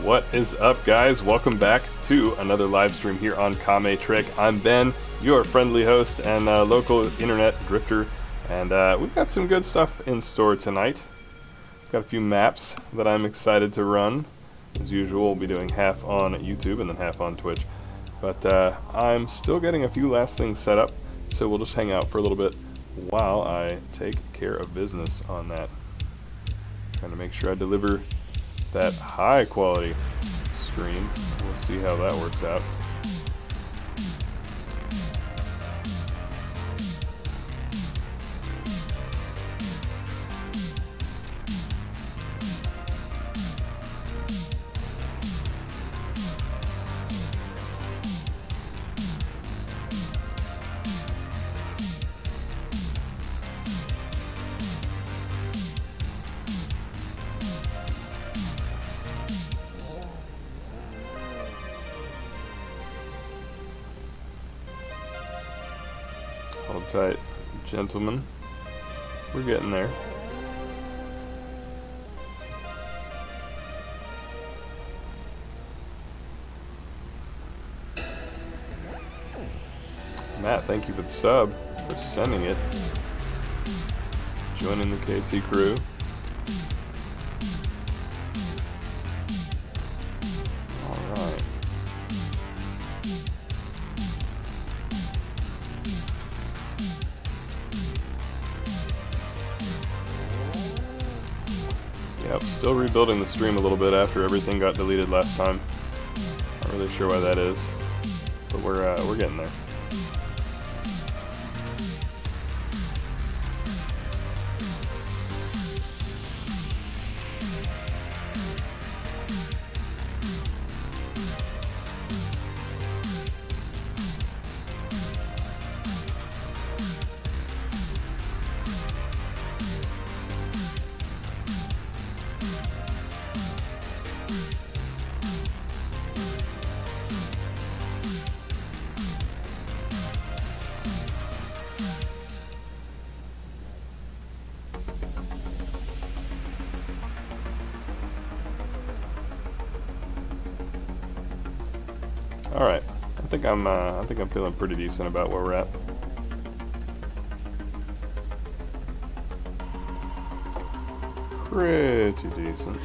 What is up, guys? Welcome back to another live stream here on Kame Trick. I'm Ben, your friendly host and local internet drifter, and we've got some good stuff in store tonight. Got a few maps that I'm excited to run. As usual, we'll be doing half on YouTube and then half on Twitch. But I'm still getting a few last things set up, so we'll just hang out for a little bit while I take care of business on that. Trying to make sure I deliver that high quality stream. We'll see how that works out. Hold tight, gentlemen. We're getting there. Matt, thank you for the sub, for sending it. Joining the KT crew. Alright. Yep, still rebuilding the stream a little bit after everything got deleted last time. Not really sure why that is, but we're getting there. All right, I think I'm feeling pretty decent about where we're at. Pretty decent.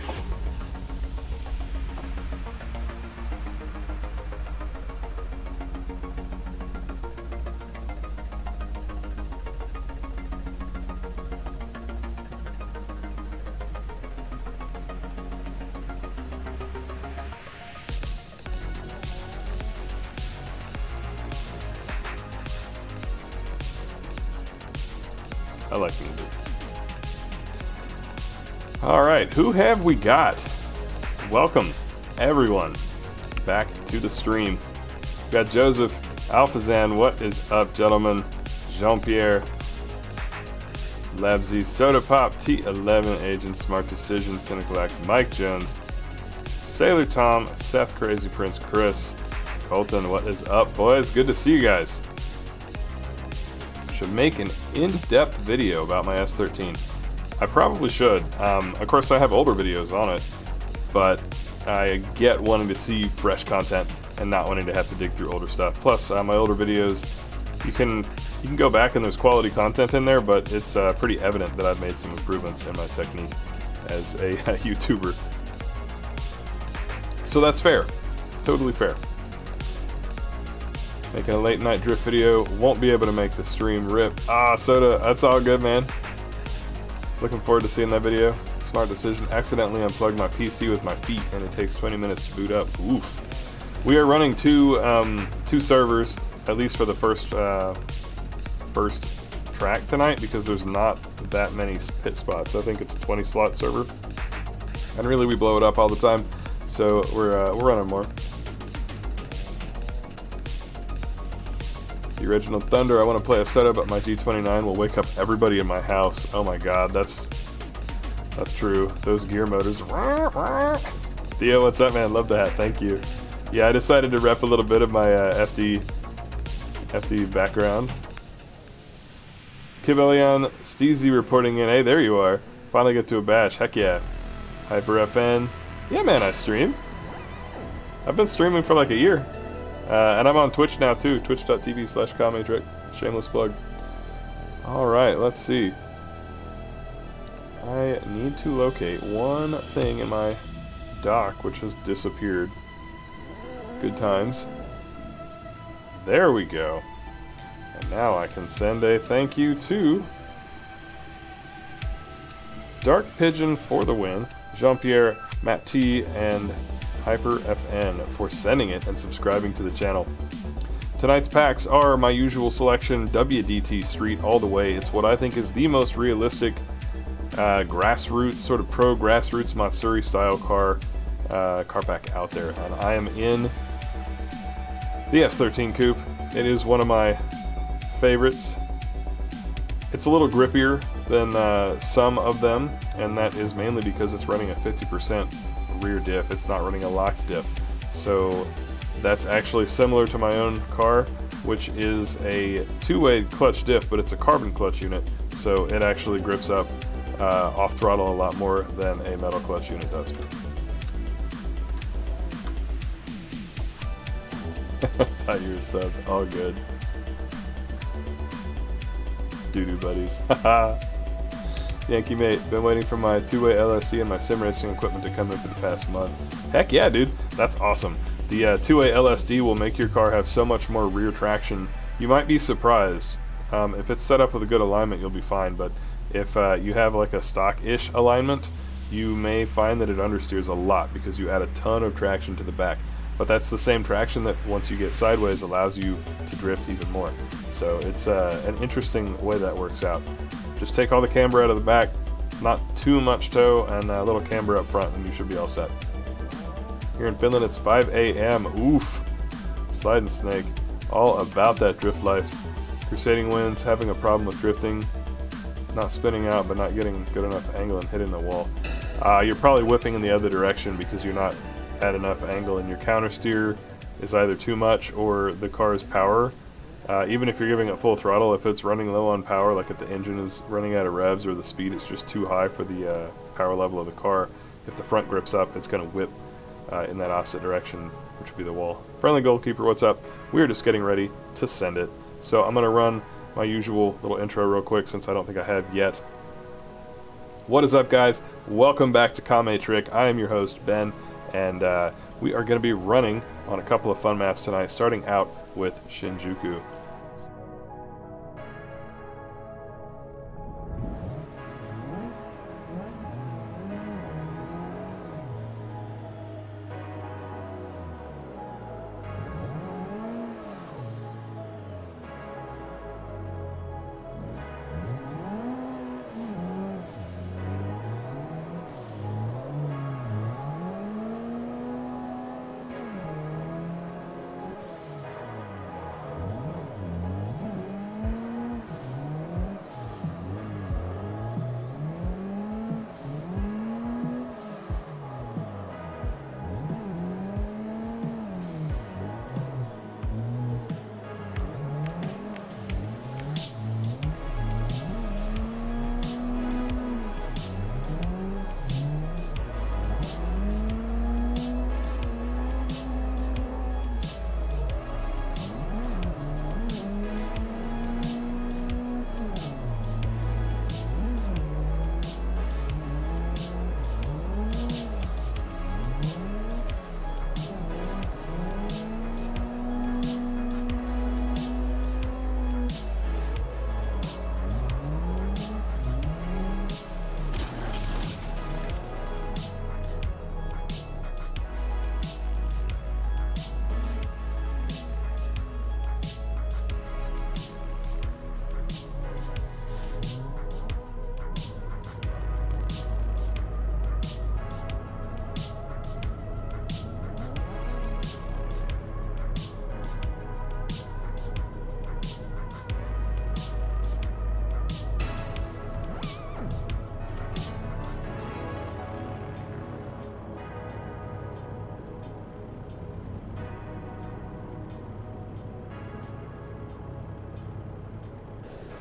I like music. Alright, who have we got? Welcome, everyone, back to the stream. We've got Joseph, Alphazan, what is up, gentlemen? Jean-Pierre, Labsy, Soda Pop, T11, Agent, Smart Decision, Cynical Act, Mike Jones, Sailor Tom, Seth, Crazy Prince, Chris, Colton, what is up, boys? Good to see you guys. Should make an in-depth video about my S13. I probably should. Of course, I have older videos on it, but I get wanting to see fresh content and not wanting to have to dig through older stuff. Plus, my older videos, you can go back and there's quality content in there, but it's pretty evident that I've made some improvements in my technique as a YouTuber. So that's fair. Totally fair. Making a late night drift video, won't be able to make the stream rip. Ah, Soda, that's all good, man. Looking forward to seeing that video. Smart decision, accidentally unplugged my PC with my feet and it takes 20 minutes to boot up. Oof. We are running two servers, at least for the first track tonight, because there's not that many pit spots. I think it's a 20 slot server. And really we blow it up all the time, so we're running more. The original Thunder, I want to play a setup, but my G29 will wake up everybody in my house. Oh my god, that's true. Those gear motors. Theo, what's up, man? Love that. Thank you. Yeah, I decided to rep a little bit of my FD background. Kibelion, Steezy reporting in. Hey, there you are. Finally get to a bash. Heck yeah. Hyper FN. Yeah, man, I stream. I've been streaming for like a year. And I'm on Twitch now too, twitch.tv/KameTrick. Shameless plug. Alright, let's see. I need to locate one thing in my dock which has disappeared. Good times. There we go. And now I can send a thank you to Dark Pigeon for the win, Jean-Pierre, Matt T, and Hyper FN for sending it and subscribing to the channel. Tonight's packs are my usual selection, WDT Street all the way. It's what I think is the most realistic grassroots, sort of pro grassroots Matsuri style car pack out there. And I am in the S13 Coupe. It is one of my favorites. It's a little grippier than some of them, and that is mainly because it's running a 50% rear diff. It's not running a locked diff. So that's actually similar to my own car, which is a two-way clutch diff, but it's a carbon clutch unit, so it actually grips up off throttle a lot more than a metal clutch unit does. Thought you were subbed. All good. Doo-doo buddies. Haha. Yankee mate, been waiting for my two-way LSD and my sim racing equipment to come in for the past month. Heck yeah, dude. That's awesome. The two-way LSD will make your car have so much more rear traction. You might be surprised. If it's set up with a good alignment, you'll be fine, but if you have like a stock-ish alignment, you may find that it understeers a lot because you add a ton of traction to the back. But that's the same traction that once you get sideways allows you to drift even more. So it's an interesting way that works out. Just take all the camber out of the back, not too much toe, and a little camber up front, and you should be all set. Here in Finland, it's 5 a.m. Oof. Sliding snake. All about that drift life. Crusading winds, having a problem with drifting. Not spinning out, but not getting good enough angle and hitting the wall. You're probably whipping in the other direction because you're not at enough angle, and your counter steer is either too much or the car's power. Even if you're giving it full throttle, if it's running low on power, like if the engine is running out of revs or the speed is just too high for the power level of the car, if the front grips up, it's going to whip in that opposite direction, which would be the wall. Friendly Goalkeeper, what's up? We're just getting ready to send it. So I'm going to run my usual little intro real quick since I don't think I have yet. What is up, guys? Welcome back to Kame Trick. I am your host, Ben, and we are going to be running on a couple of fun maps tonight, starting out with Shinjuku.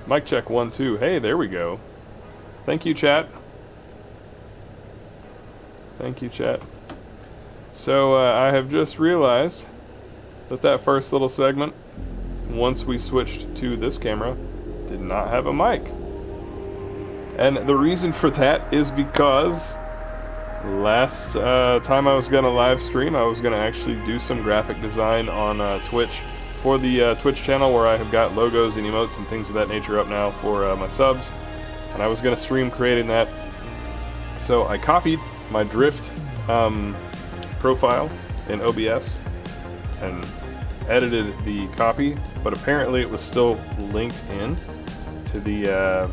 Mic check 1 2. Hey, there we go. Thank you, chat. Thank you, chat. So I have just realized that first little segment, once we switched to this camera, did not have a mic. And the reason for that is because last time I was going to live stream, I was going to actually do some graphic design on Twitch for the Twitch channel, where I have got logos and emotes and things of that nature up now for my subs. And I was going to stream creating that. So I copied my drift profile in OBS and edited the copy, but apparently it was still linked in to the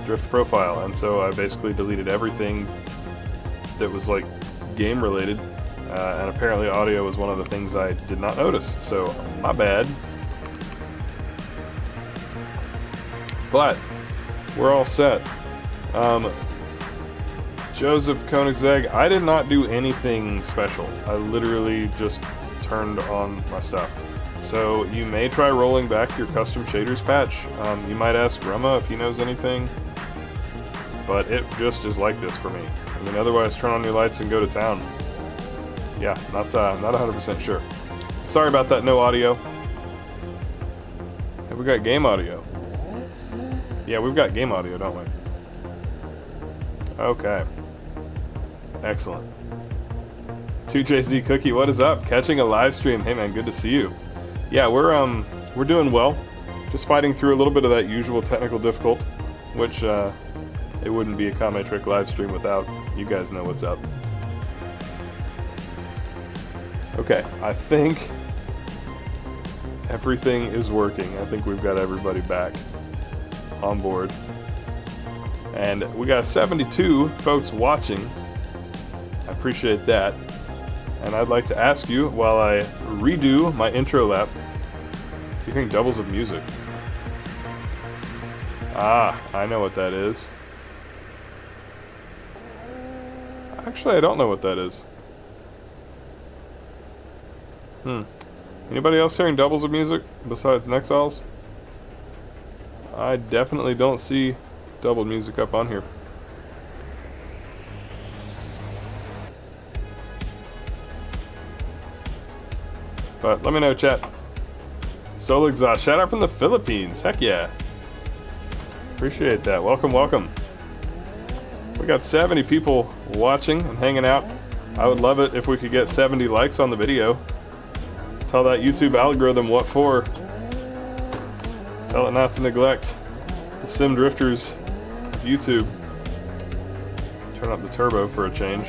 drift profile, and so I basically deleted everything that was like game related, and apparently audio was one of the things I did not notice, so my bad. But we're all set. Joseph Koenigsegg, I did not do anything special. I literally just turned on my stuff. So you may try rolling back your custom shaders patch. You might ask Rema if he knows anything, but it just is like this for me. I mean, otherwise turn on your lights and go to town. Yeah, not 100% sure. Sorry about that, no audio. Have we got game audio? Yeah, we've got game audio, don't we? Okay. Excellent. 2JZ Cookie, what is up? Catching a live stream. Hey man, good to see you. Yeah, we're doing well. Just fighting through a little bit of that usual technical difficulty, which it wouldn't be a Kame Trick live stream without. You guys know what's up. Okay, I think everything is working. I think we've got everybody back on board. And we got 72 folks watching. I appreciate that. And I'd like to ask you, while I redo my intro lap, you're hearing doubles of music. Ah, I know what that is. Actually, I don't know what that is. Anybody else hearing doubles of music besides Nexiles? I definitely don't see doubled music up on here. But let me know, chat. Soul Exhaust, shout out from the Philippines. Heck yeah. Appreciate that. Welcome, welcome. We got 70 people watching and hanging out. I would love it if we could get 70 likes on the video. Tell that YouTube algorithm what for. Tell it not to neglect the Sim Drifters of YouTube. Turn up the turbo for a change.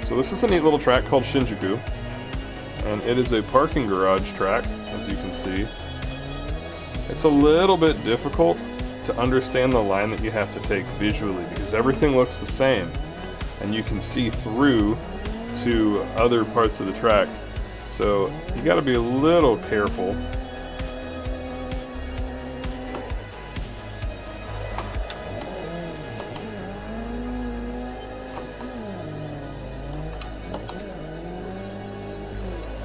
So this is a neat little track called Shinjuku, and it is a parking garage track, as you can see. It's a little bit difficult to understand the line that you have to take visually, because everything looks the same, and you can see through to other parts of the track. So you got to be a little careful.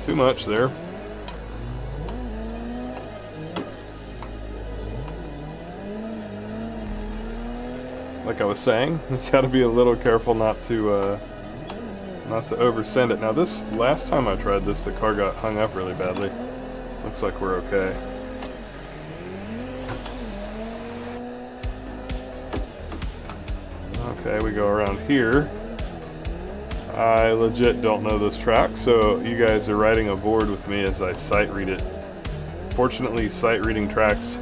Too much there. Like I was saying, you gotta be a little careful not to oversend it. Now this, last time I tried this, the car got hung up really badly. Looks like we're okay. Okay, we go around here. I legit don't know this track, so you guys are riding aboard with me as I sight read it. Fortunately, sight reading tracks,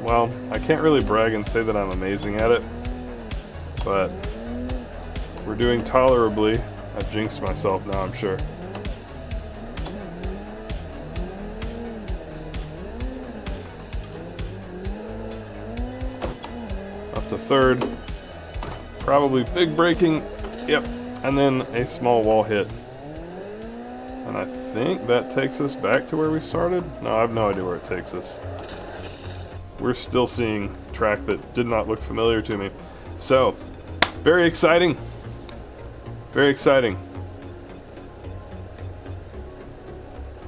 well, I can't really brag and say that I'm amazing at it, but we're doing tolerably. I've jinxed myself now, I'm sure. Up to third. Probably big braking. Yep. And then a small wall hit. And I think that takes us back to where we started? No, I have no idea where it takes us. We're still seeing track that did not look familiar to me. So, very exciting. Very exciting.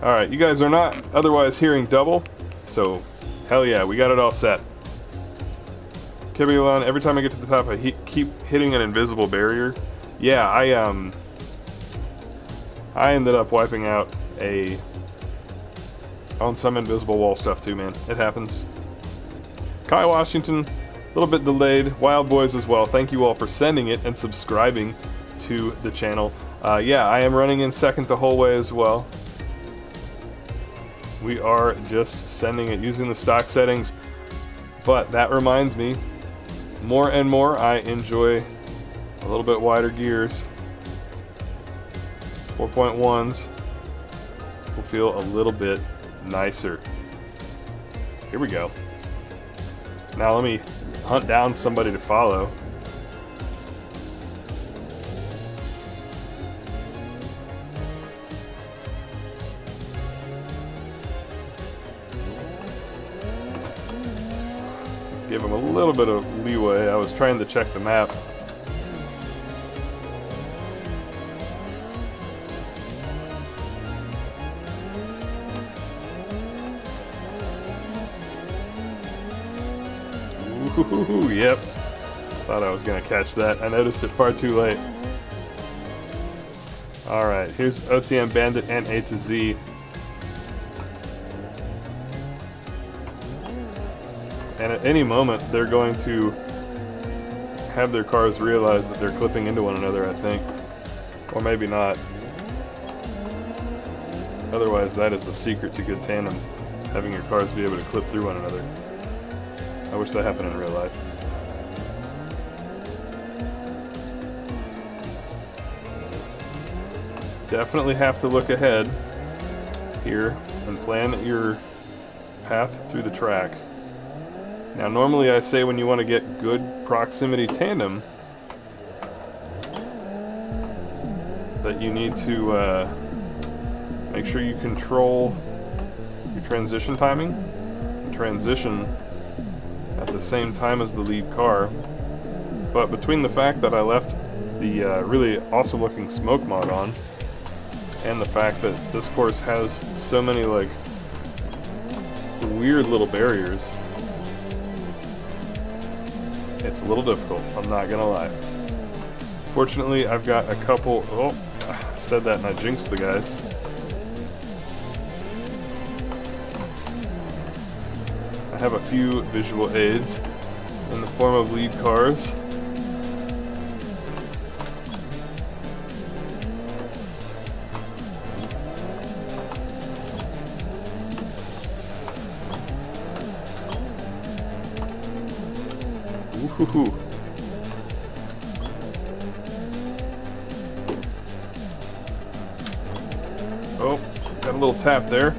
Alright, you guys are not otherwise hearing double, so hell yeah, we got it all set. Kibilan, every time I get to the top, I keep hitting an invisible barrier. Yeah, I ended up wiping out on some invisible wall stuff too, man. It happens. Kai Washington, a little bit delayed. Wild Boys as well. Thank you all for sending it and subscribing to the channel. Yeah, I am running in second the whole way as well. We are just sending it using the stock settings. But that reminds me, more and more I enjoy a little bit wider gears. 4.1s will feel a little bit nicer. Here we go. Now let me hunt down somebody to follow. Give him a little bit of leeway. I was trying to check the map. Ooh, yep. Thought I was going to catch that. I noticed it far too late. Alright, here's OTM Bandit and A to Z. And at any moment, they're going to have their cars realize that they're clipping into one another, I think. Or maybe not. Otherwise, that is the secret to good tandem. Having your cars be able to clip through one another. I wish that happened in real life. Definitely have to look ahead here and plan your path through the track. Now, normally I say when you want to get good proximity tandem that you need to make sure you control your transition timing and transition at the same time as the lead car. But between the fact that I left the really awesome looking smoke mod on and the fact that this course has so many like weird little barriers, it's a little difficult, I'm not gonna lie. Fortunately, I've got a couple... Oh, I said that and I jinxed the guys. I have a few visual aids in the form of lead cars. Ooh. Oh, got a little tap there.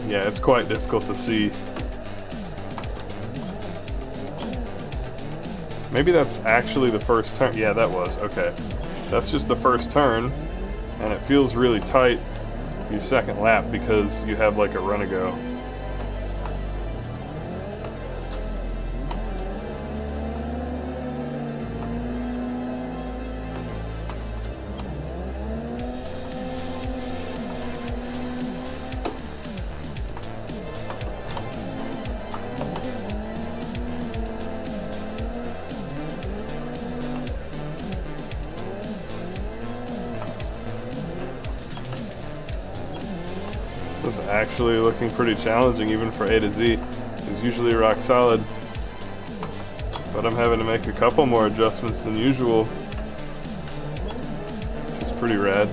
Yeah, it's quite difficult to see. Maybe that's actually the first turn. Yeah, that was. Okay. That's just the first turn. And it feels really tight your second lap because you have like a run to go. This is actually looking pretty challenging even for A to Z. It's usually rock solid, but I'm having to make a couple more adjustments than usual, which is pretty rad.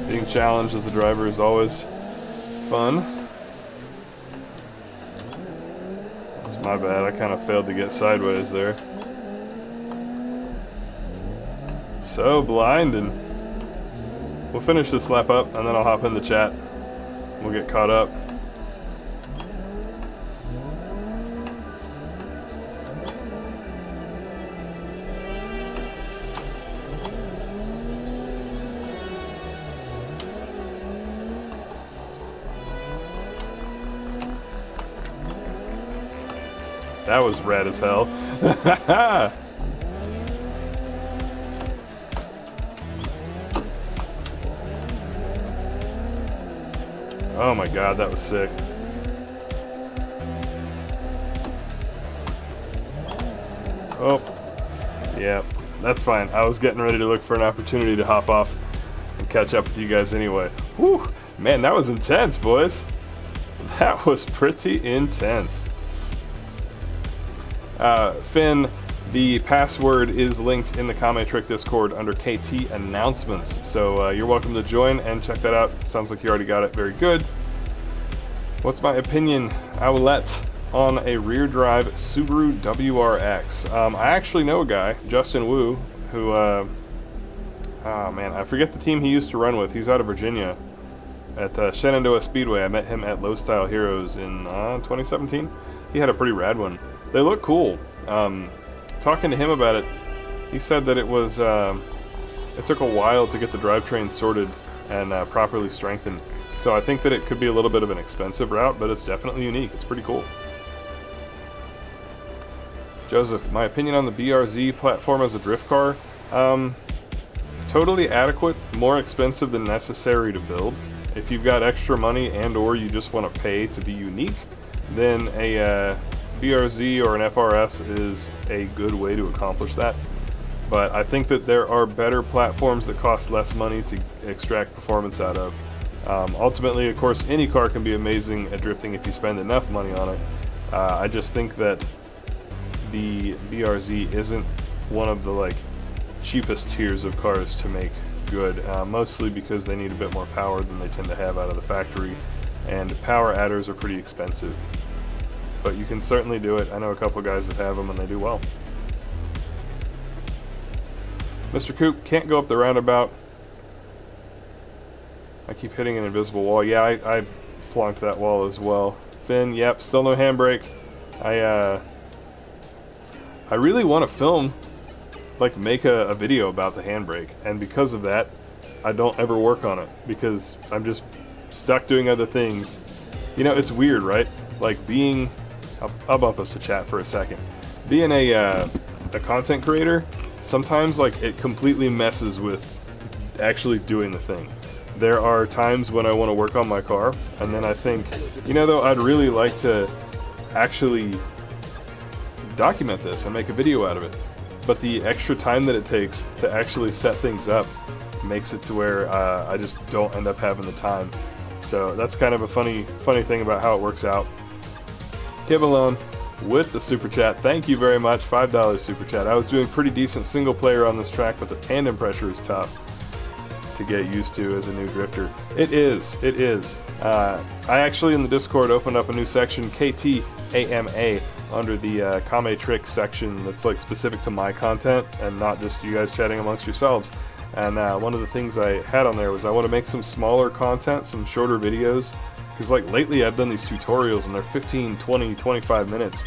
Being challenged as a driver is always fun. It's my bad, I kind of failed to get sideways there. So blinding. We'll finish this lap up, and then I'll hop in the chat. We'll get caught up. That was rad as hell. Oh my god, that was sick. Oh, yeah, that's fine. I was getting ready to look for an opportunity to hop off and catch up with you guys anyway. Whew, man, that was intense, boys. That was pretty intense. Finn, the password is linked in the Kame Trick Discord under KT Announcements, so you're welcome to join and check that out. Sounds like you already got it. Very good. What's my opinion? Outlet on a rear drive Subaru WRX. I actually know a guy, Justin Wu, who, oh man, I forget the team he used to run with. He's out of Virginia at Shenandoah Speedway. I met him at Low Style Heroes in 2017. He had a pretty rad one. They look cool. Talking to him about it, he said that it was, it took a while to get the drivetrain sorted and properly strengthened. So I think that it could be a little bit of an expensive route, but it's definitely unique. It's pretty cool. Joseph, my opinion on the BRZ platform as a drift car, totally adequate, more expensive than necessary to build. If you've got extra money and or you just want to pay to be unique, then a BRZ or an FRS is a good way to accomplish that. But I think that there are better platforms that cost less money to extract performance out of. Ultimately, of course, any car can be amazing at drifting if you spend enough money on it. I just think that the BRZ isn't one of the cheapest tiers of cars to make good, mostly because they need a bit more power than they tend to have out of the factory, and power adders are pretty expensive. But you can certainly do it. I know a couple guys that have them and they do well. Mr. Coop, can't go up the roundabout. I keep hitting an invisible wall. Yeah, I plonked that wall as well. Finn, yep, still no handbrake. I really want to film, make a video about the handbrake, and because of that, I don't ever work on it, because I'm just stuck doing other things. You know, it's weird, right? Being, I'll bump us to chat for a second. Being a content creator, sometimes, it completely messes with actually doing the thing. There are times when I want to work on my car, and then I think, though, I'd really like to actually document this and make a video out of it. But the extra time that it takes to actually set things up makes it to where I just don't end up having the time. So that's kind of a funny thing about how it works out. Kibalone with the super chat. Thank you very much. $5 super chat. I was doing pretty decent single player on this track, but the tandem pressure is tough to get used to as a new drifter. It is. I actually in the Discord opened up a new section, KTAMA, under the Kame Trick section that's specific to my content and not just you guys chatting amongst yourselves. And one of the things I had on there was I want to make some smaller content, some shorter videos, because lately I've done these tutorials and they're 15, 20, 25 minutes.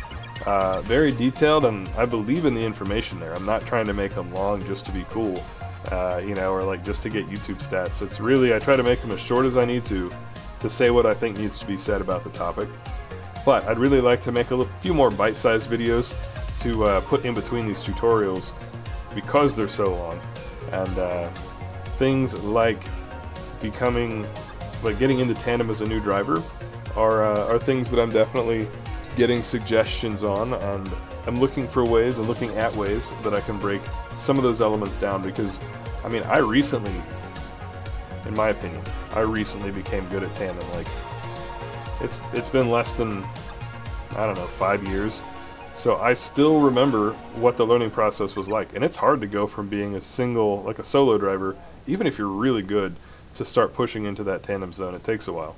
Very detailed, and I believe in the information there. I'm not trying to make them long just to be cool, or just to get YouTube stats. It's really, I try to make them as short as I need to say what I think needs to be said about the topic. But I'd really like to make a few more bite-sized videos to put in between these tutorials because they're so long. And things like getting into tandem as a new driver are things that I'm definitely getting suggestions on, and I'm looking for ways and looking at ways that I can break some of those elements down, because I recently, in my opinion, became good at tandem. It's been less than, 5 years, so I still remember what the learning process was like, and it's hard to go from being a solo driver, even if you're really good, to start pushing into that tandem zone. It takes a while.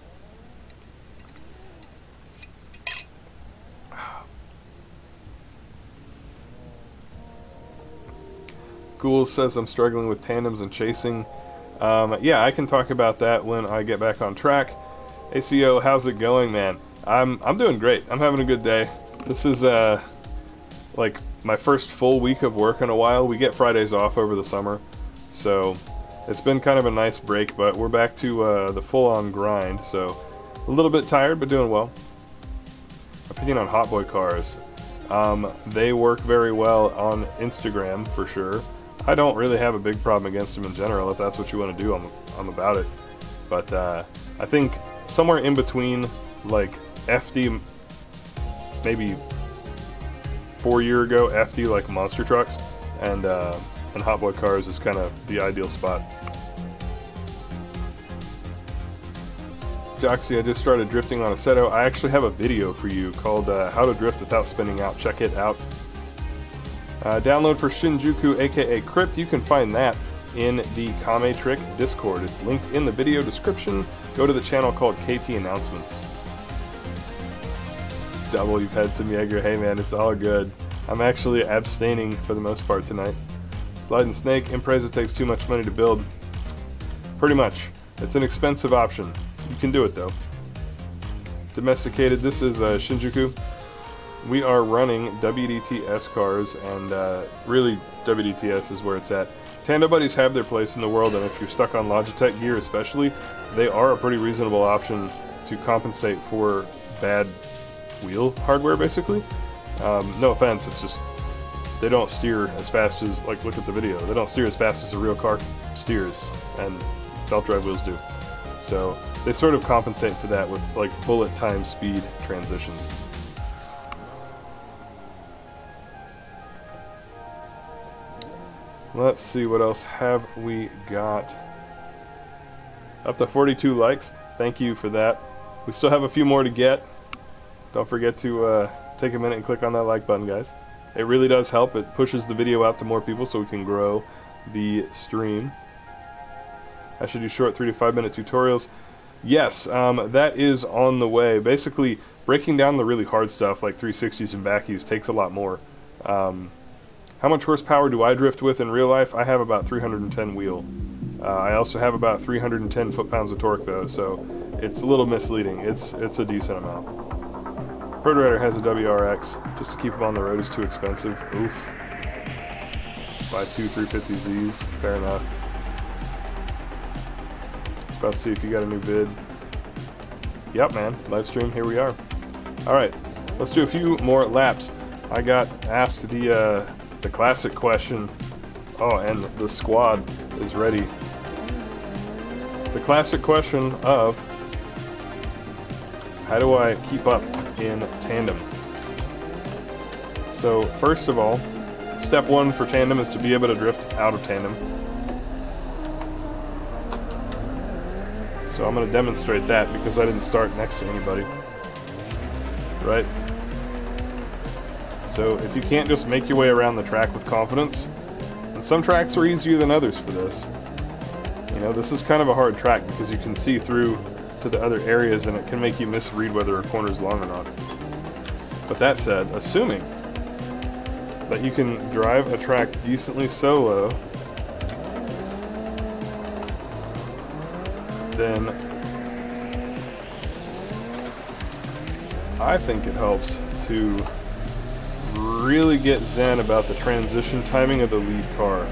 Ghouls says I'm struggling with tandems and chasing. Yeah, I can talk about that when I get back on track. ACO, how's it going, man? I'm doing great. I'm having a good day. This is my first full week of work in a while. We get Fridays off over the summer, so it's been kind of a nice break, but we're back to the full-on grind, so a little bit tired, but doing well. Opinion on Hot Boy cars. They work very well on Instagram, for sure. I don't really have a big problem against them in general. If that's what you want to do, I'm about it. But I think somewhere in between like FD, maybe 4 years ago, FD like monster trucks, and hot boy cars is kind of the ideal spot. Joxy, I just started drifting on Assetto. I actually have a video for you called How to Drift Without Spinning Out. Check it out. Download for Shinjuku, aka Crypt. You can find that in the Kame Trick Discord. It's linked in the video description. Go to the channel called KT Announcements. Double, you've had some Jaeger. Hey man, it's all good. I'm actually abstaining for the most part tonight. Slide and Snake, Impreza takes too much money to build. Pretty much. It's an expensive option. You can do it though. Domesticated, this is Shinjuku. We are running WDTS cars, and really WDTS is where it's at. Tandem buddies have their place in the world, and if you're stuck on Logitech gear especially, they are a pretty reasonable option to compensate for bad wheel hardware basically. No offense, it's just they don't steer as fast as, like, look at the video, they don't steer as fast as a real car steers, and belt drive wheels do. So they sort of compensate for that with like bullet time speed transitions. Let's see, what else have we got? Up to 42 likes. Thank you for that. We still have a few more to get. Don't forget to take a minute and click on that like button, guys. It really does help. It pushes the video out to more people so we can grow the stream. I should do short 3 to 5 minute tutorials. Yes, that is on the way. Basically, breaking down the really hard stuff like 360s and backies takes a lot more. How much horsepower do I drift with in real life? I have about 310 wheel. I also have about 310 foot-pounds of torque though, so it's a little misleading. It's a decent amount. Proto-Rider has a WRX. Just to keep him on the road is too expensive. Oof. Buy 2 350Zs. Fair enough. Let's about to see if you got a new vid. Yep, man. Live stream. Here we are. All right. Let's do a few more laps. I got asked the classic question. Oh, and the squad is ready. The classic question of how do I keep up in tandem? So first of all, step 1 for tandem is to be able to drift out of tandem. So I'm going to demonstrate that because I didn't start next to anybody. Right? So if you can't just make your way around the track with confidence, and some tracks are easier than others for this. You know, this is kind of a hard track because you can see through to the other areas and it can make you misread whether a corner is long or not. But that said, assuming that you can drive a track decently solo, then I think it helps to really get zen about the transition timing of the lead car.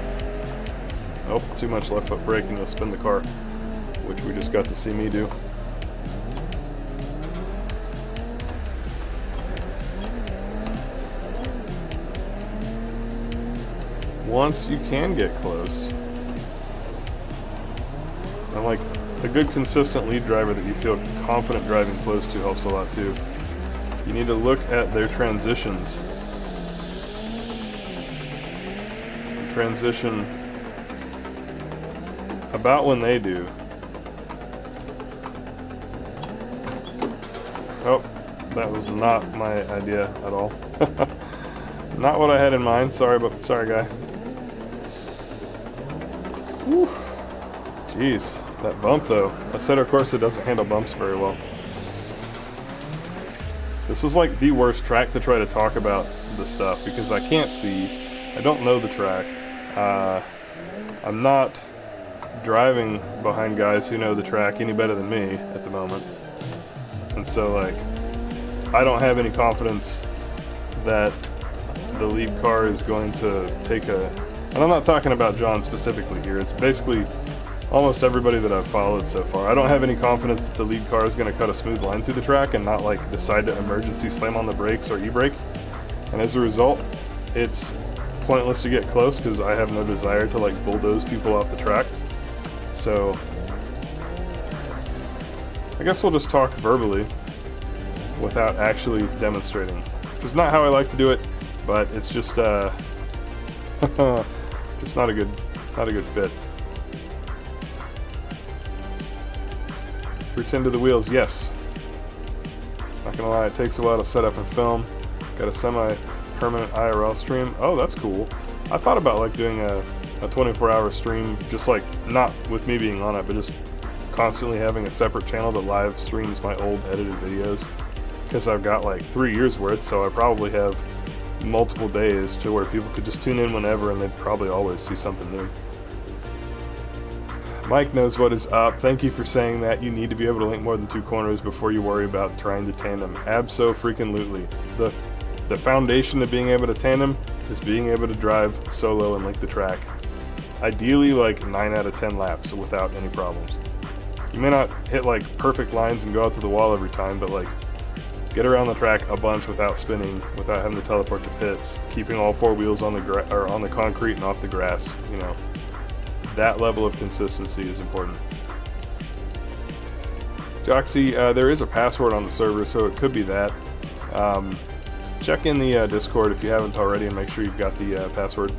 Oh, too much left foot brake and you'll spin the car, which we just got to see me do. Once you can get close, and like a good consistent lead driver that you feel confident driving close to helps a lot too. You need to look at their transitions. Transition about when they do. Oh, that was not my idea at all. Not what I had in mind. Sorry, guy. Whew. Jeez, that bump though. Assetto Corsa doesn't handle bumps very well. This is like the worst track to try to talk about the stuff because I can't see. I don't know the track. I'm not driving behind guys who know the track any better than me at the moment. And so, like, I don't have any confidence that the lead car is going to take a... And I'm not talking about John specifically here. It's basically almost everybody that I've followed so far. I don't have any confidence that the lead car is going to cut a smooth line through the track and not, like, decide to emergency slam on the brakes or e-brake. And as a result, it's pointless to get close because I have no desire to like bulldoze people off the track. So I guess we'll just talk verbally without actually demonstrating. It's not how I like to do it, but it's just just not a good fit. 310 to the wheels, yes. Not gonna lie, it takes a while to set up and film. Got a semi-permanent IRL stream. Oh, that's cool. I thought about like doing a 24-hour stream, just like not with me being on it, but just constantly having a separate channel that live streams my old edited videos. Because I've got like 3 years worth, so I probably have multiple days to where people could just tune in whenever and they'd probably always see something new. Mike knows what is up. Thank you for saying that. You need to be able to link more than 2 corners before you worry about trying to tandem. Abso-freaking-lutely. The foundation of being able to tandem is being able to drive solo and link the track. Ideally like 9 out of 10 laps without any problems. You may not hit like perfect lines and go out to the wall every time, but like get around the track a bunch without spinning, without having to teleport to pits, keeping all 4 wheels on the concrete and off the grass, you know. That level of consistency is important. Joxy, there is a password on the server, so it could be that. Check in the Discord if you haven't already and make sure you've got the password.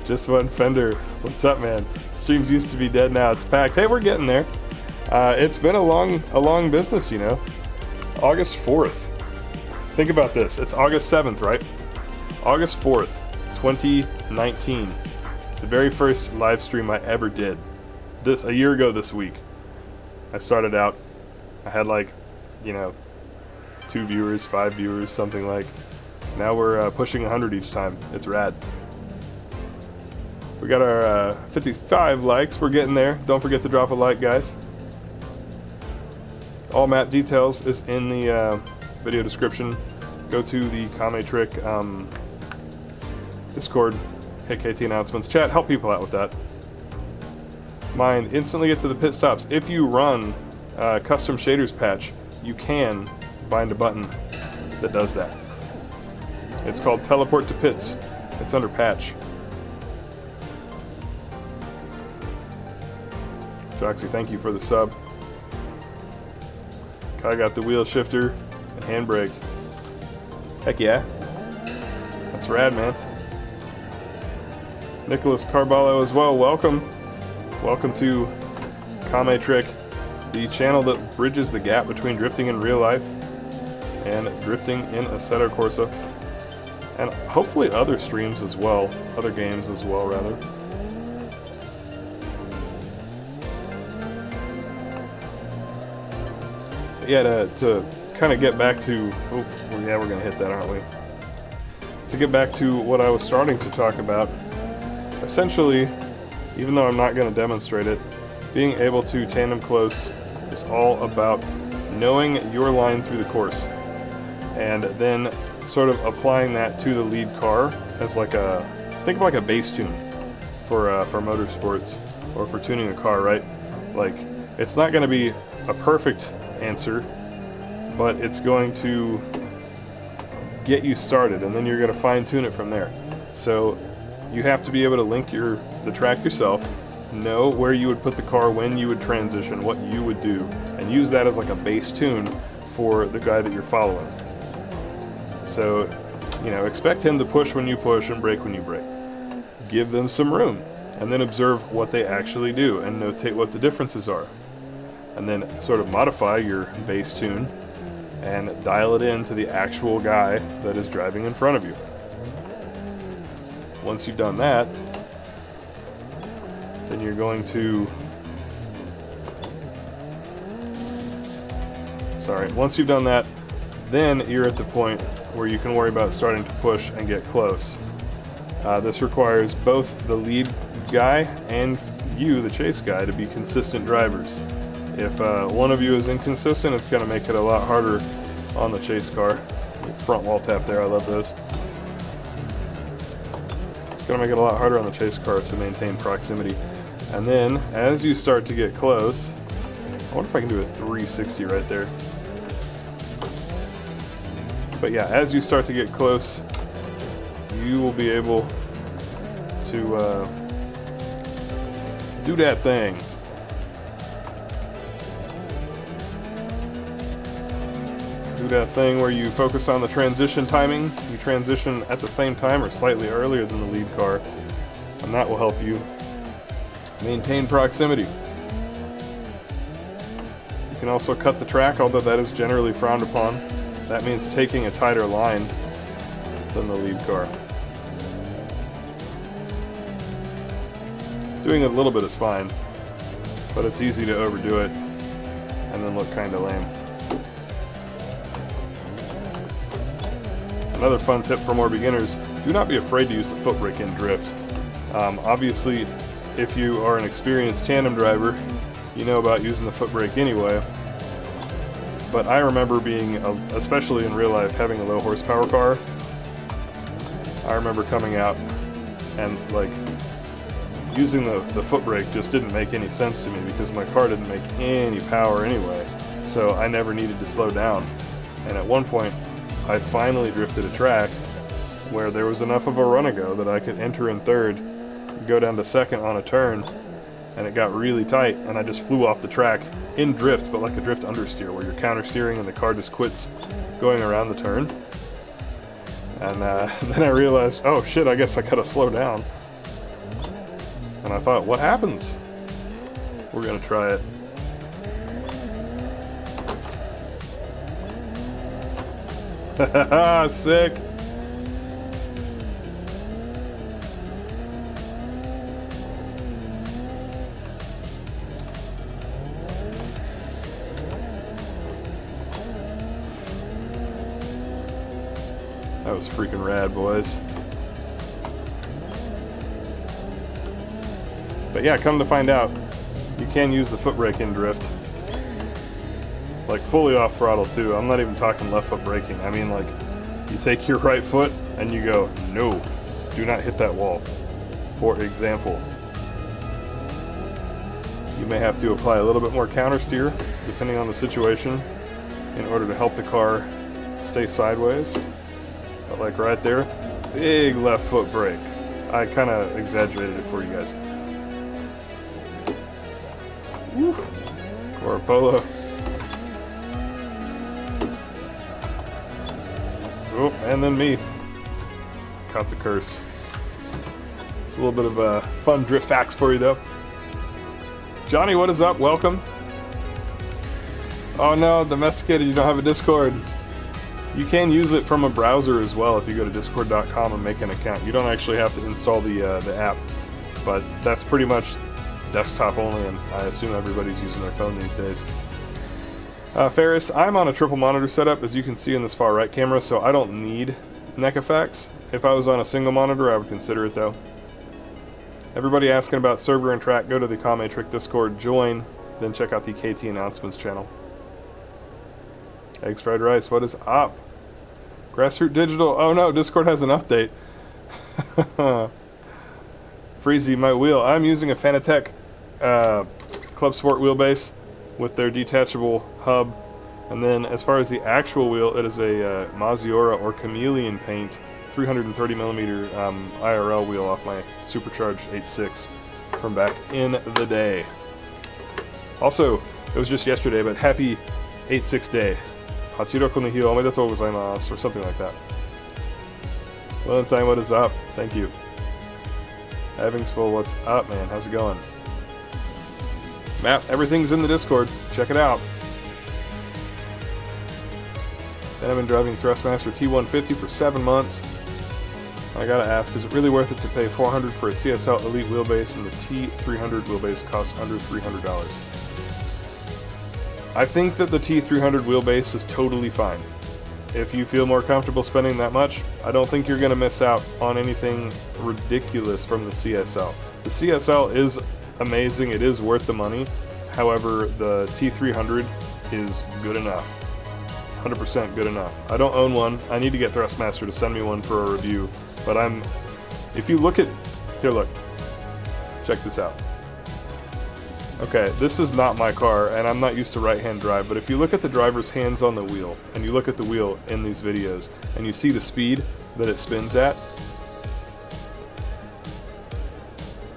Just one Fender. What's up, man? Streams used to be dead, now it's packed. Hey, we're getting there. It's been a long business, you know. August 4th. Think about this. It's August 7th, right? August 4th, 2019. The very first live stream I ever did. A year ago this week. I started out, I had like, you know, 2 viewers, 5 viewers, something like. Now we're pushing 100 each time. It's rad. We got our 55 likes. We're getting there. Don't forget to drop a like, guys. All map details is in the video description. Go to the Kame Trick Discord, hit KT announcements. Chat, help people out with that. Mind, instantly get to the pit stops. If you run custom shaders patch, you can bind a button that does that. It's called Teleport to Pits. It's under patch. Joxy, thank you for the sub. Kai got the wheel shifter and handbrake. Heck yeah. That's rad, man. Nicholas Carballo as well, welcome. Welcome to Kame Trick, the channel that bridges the gap between drifting in real life and drifting in Assetto Corsa. And hopefully other streams as well, other games as well, rather. Yeah, to kind of get back to, oh, yeah, we're going to hit that, aren't we? To get back to what I was starting to talk about, essentially, even though I'm not going to demonstrate it, being able to tandem close is all about knowing your line through the course, and then sort of applying that to the lead car as like think of like a bass tune for motorsports or for tuning a car, right? Like, it's not going to be a perfect answer, but it's going to get you started, and then you're going to fine-tune it from there. So you have to be able to link the track yourself, know where you would put the car, when you would transition, what you would do, and use that as like a bass tune for the guy that you're following. So, you know, expect him to push when you push and brake when you brake. Give them some room, and then observe what they actually do and notate what the differences are. And then sort of modify your bass tune and dial it in to the actual guy that is driving in front of you. Once you've done that, then you're going to... once you've done that, then you're at the point where you can worry about starting to push and get close. This requires both the lead guy and you, the chase guy, to be consistent drivers. If one of you is inconsistent, it's going to make it a lot harder on the chase car. Front wall tap there, I love those. It's going to make it a lot harder on the chase car to maintain proximity. And then, as you start to get close, I wonder if I can do a 360 right there. But yeah, as you start to get close, you will be able to Do that thing. Do that thing where you focus on the transition timing. You transition at the same time or slightly earlier than the lead car, and that will help you maintain proximity. You can also cut the track, although that is generally frowned upon. That means taking a tighter line than the lead car. Doing a little bit is fine, but it's easy to overdo it and then look kind of lame. Another fun tip for more beginners, do not be afraid to use the foot brake in drift. Obviously, if you are an experienced tandem driver, you know about using the foot brake anyway. But I remember being, especially in real life, having a low horsepower car. I remember coming out and like using the foot brake just didn't make any sense to me because my car didn't make any power anyway. So I never needed to slow down. And at one point, I finally drifted a track where there was enough of a run-ago that I could enter in third, go down to second on a turn, and it got really tight, and I just flew off the track in drift, but like a drift understeer, where you're counter-steering and the car just quits going around the turn. And then I realized, oh shit, I guess I gotta slow down. And I thought, what happens? We're gonna try it. Haha, sick! That was freaking rad, boys. But yeah, come to find out, you can use the foot brake in drift. Like fully off throttle too. I'm not even talking left foot braking. I mean like, you take your right foot and you go, no, do not hit that wall. For example. You may have to apply a little bit more counter steer, depending on the situation, in order to help the car stay sideways. But like right there, big left foot brake. I kind of exaggerated it for you guys. Woo. Or Polo. Oh, and then me. Caught the curse. It's a little bit of a fun drift facts for you though. Johnny, what is up? Welcome. Oh no, domesticated, you don't have a Discord. You can use it from a browser as well if you go to discord.com and make an account. You don't actually have to install the app, but that's pretty much desktop only, and I assume everybody's using their phone these days. Ferris, I'm on a triple monitor setup, as you can see in this far right camera, so I don't need neck effects. If I was on a single monitor, I would consider it though. Everybody asking about server and track, go to the Kame Trick Discord, join, then check out the KT Announcements channel. Eggs Fried Rice, what is up? Grassroot Digital, oh no, Discord has an update. Freezy, my wheel. I'm using a Fanatec Club Sport wheelbase with their detachable hub. And then as far as the actual wheel, it is a Maziora or Chameleon Paint 330mm IRL wheel off my supercharged 8.6 from back in the day. Also, it was just yesterday, but happy 8.6 day. Hachiroku no hi o omedetou gozaimasu, or something like that. Valentine, what is up? Thank you. Evingsful, what's up, man? How's it going? Matt, everything's in the Discord. Check it out. Then I've been driving Thrustmaster T150 for 7 months. I gotta ask, is it really worth it to pay $400 for a CSL Elite wheelbase when the T300 wheelbase costs under $300? I think that the T300 wheelbase is totally fine. If you feel more comfortable spending that much, I don't think you're going to miss out on anything ridiculous from the CSL. The CSL is amazing, it is worth the money. However, the T300 is good enough. 100% good enough. I don't own one. I need to get Thrustmaster to send me one for a review. But if you look at, here look, check this out. Okay, this is not my car, and I'm not used to right-hand drive, but if you look at the driver's hands on the wheel, and you look at the wheel in these videos, and you see the speed that it spins at,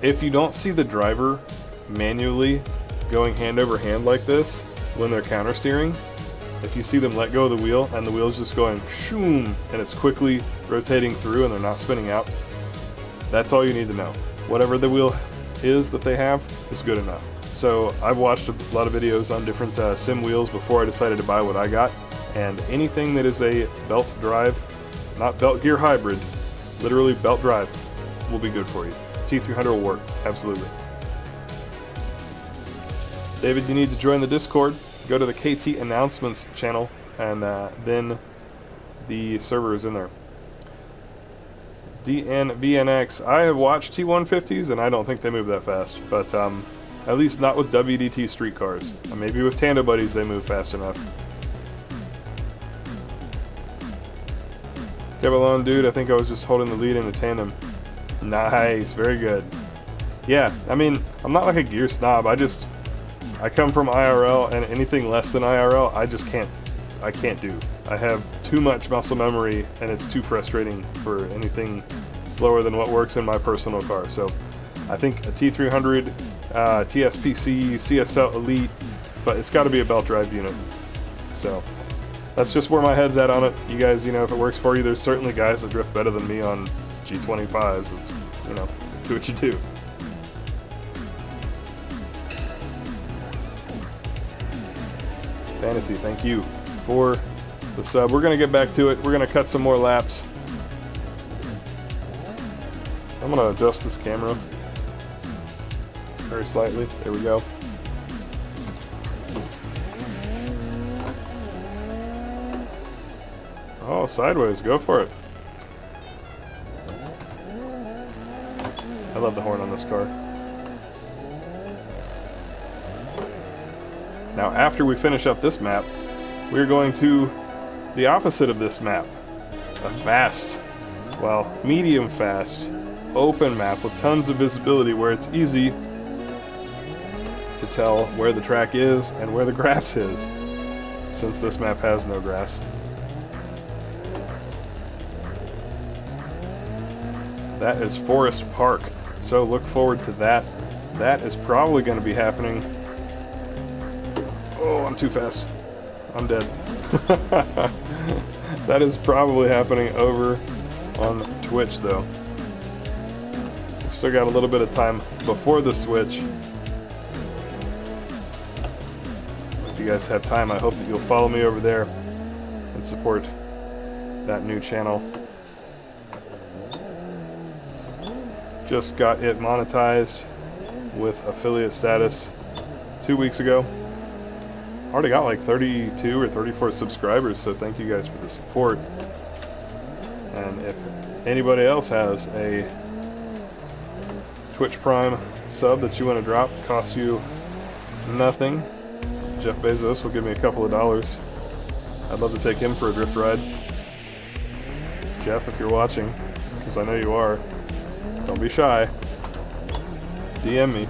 if you don't see the driver manually going hand over hand like this when they're counter steering, if you see them let go of the wheel and the wheel's just going shoom and it's quickly rotating through and they're not spinning out, that's all you need to know. Whatever the wheel is that they have is good enough. So I've watched a lot of videos on different sim wheels before I decided to buy what I got, and anything that is a belt drive, not belt gear hybrid, literally belt drive, will be good for you. T300 will work, absolutely. David, you need to join the Discord. Go to the KT announcements channel, and then the server is in there. DNVNX. I have watched T150s, and I don't think they move that fast, but at least not with WDT street cars. Maybe with Tandem buddies they move fast enough. Kept alone, dude. I think I was just holding the lead in the Tandem. Nice, very good. Yeah, I mean, I'm not like a gear snob. I come from IRL, and anything less than IRL, I can't do. I have too much muscle memory, and it's too frustrating for anything slower than what works in my personal car. So I think a T300, TSPC, CSL Elite, but it's got to be a belt drive unit. So that's just where my head's at on it. You guys, if it works for you, there's certainly guys that drift better than me on G25s. It's, do what you do. Fantasy, thank you for the sub. We're going to get back to it. We're going to cut some more laps. I'm going to adjust this camera very slightly. There we go. Oh, sideways. Go for it. I love the horn on this car. Now, after we finish up this map, we're going to the opposite of this map. A fast, well, medium fast, open map with tons of visibility where it's easy to tell where the track is and where the grass is, since this map has no grass. That is Forest Park, so look forward to that. That is probably going to be happening. Oh, I'm too fast. I'm dead. That is probably happening over on Twitch, though. We've still got a little bit of time before the switch. If you guys have time, I hope that you'll follow me over there and support that new channel. Just got it monetized with affiliate status 2 weeks ago. Already got like 32 or 34 subscribers, so thank you guys for the support. And if anybody else has a Twitch Prime sub that you want to drop, costs you nothing. Jeff Bezos will give me a couple of dollars. I'd love to take him for a drift ride. Jeff, if you're watching, because I know you are, don't be shy. DM me.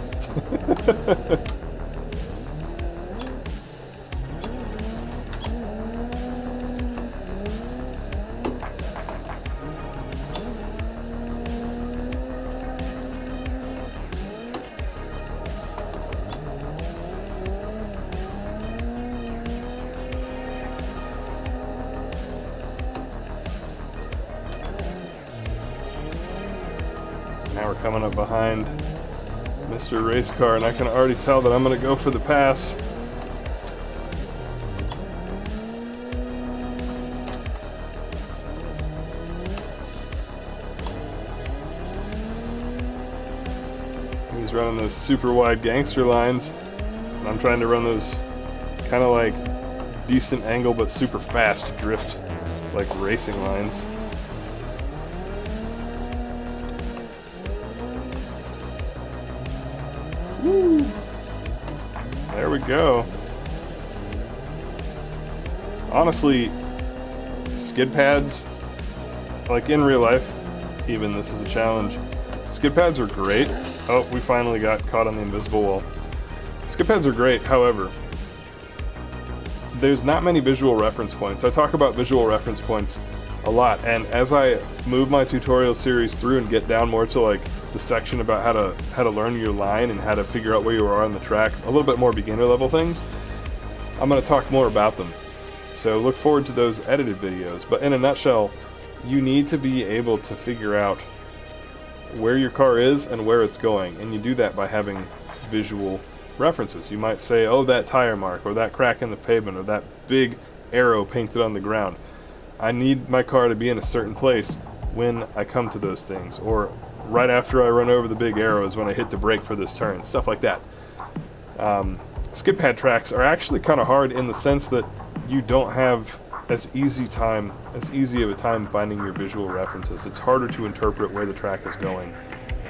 Now we're coming up behind Mr. Race Car, and I can already tell that I'm going to go for the pass. He's running those super wide gangster lines, and I'm trying to run those kind of like decent angle but super fast drift, like racing lines. Woo. There we go. Honestly, skid pads, like in real life, even this is a challenge. Skid pads are great. Oh, we finally got caught on the invisible wall. Skid pads are great, however, there's not many visual reference points. I talk about visual reference points a lot. And as I move my tutorial series through and get down more to like the section about how to learn your line and how to figure out where you are on the track, a little bit more beginner level things, I'm going to talk more about them. So look forward to those edited videos. But in a nutshell, you need to be able to figure out where your car is and where it's going, and you do that by having visual references. You might say, oh, that tire mark, or that crack in the pavement, or that big arrow painted on the ground. I need my car to be in a certain place when I come to those things, or right after I run over the big arrow is when I hit the brake for this turn, stuff like that. Skid pad tracks are actually kind of hard in the sense that you don't have as easy of a time finding your visual references. It's harder to interpret where the track is going.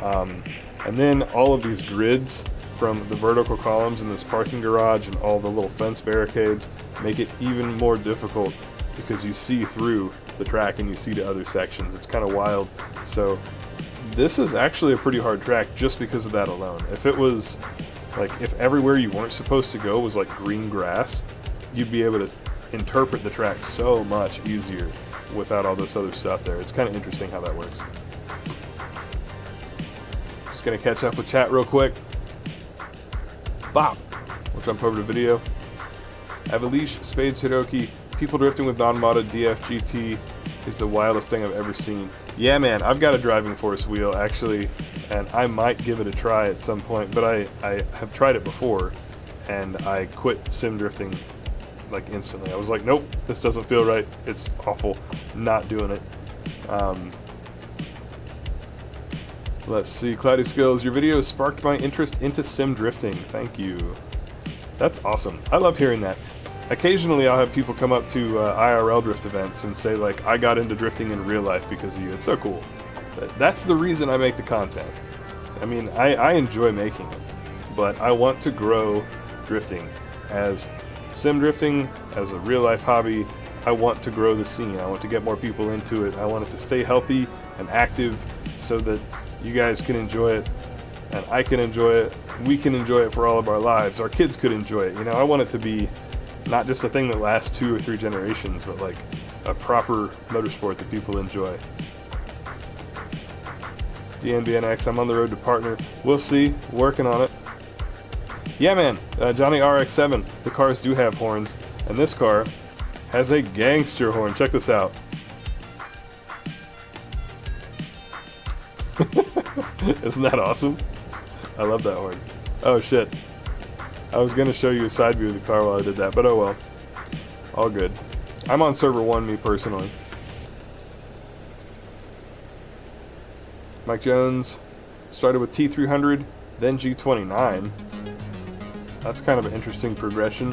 And then all of these grids from the vertical columns in this parking garage and all the little fence barricades make it even more difficult because you see through the track and you see to other sections. It's kind of wild. So this is actually a pretty hard track just because of that alone. If it was like, if everywhere you weren't supposed to go was like green grass, you'd be able to interpret the track so much easier without all this other stuff there. It's kind of interesting how that works. Just gonna catch up with chat real quick. Bop! We'll jump over to video. Avalish, Spades, Hiroki, people drifting with non-modded DFGT is the wildest thing I've ever seen. Yeah, man, I've got a driving force wheel actually, and I might give it a try at some point, but I have tried it before, and I quit sim drifting like instantly. I was like, nope, this doesn't feel right. It's awful. Not doing it. Let's see. Cloudy Skills, your video sparked my interest into sim drifting. Thank you. That's awesome. I love hearing that. Occasionally I'll have people come up to IRL drift events and say like, I got into drifting in real life because of you. It's so cool. That's the reason I make the content. I mean, I enjoy making it, but I want to grow drifting as sim drifting, as a real life hobby. I want to grow the scene. I want to get more people into it. I want it to stay healthy and active so that you guys can enjoy it and I can enjoy it. We can enjoy it for all of our lives. Our kids could enjoy it. You know, I want it to be not just a thing that lasts 2 or 3 generations, but like a proper motorsport that people enjoy. DNBNX, I'm on the road to partner. We'll see. Working on it. Yeah, man. Johnny RX7. The cars do have horns, and this car has a gangster horn. Check this out. Isn't that awesome? I love that horn. Oh shit. I was going to show you a side view of the car while I did that, but oh well. All good. I'm on server 1, me personally. Mike Jones started with T300, then G29. That's kind of an interesting progression.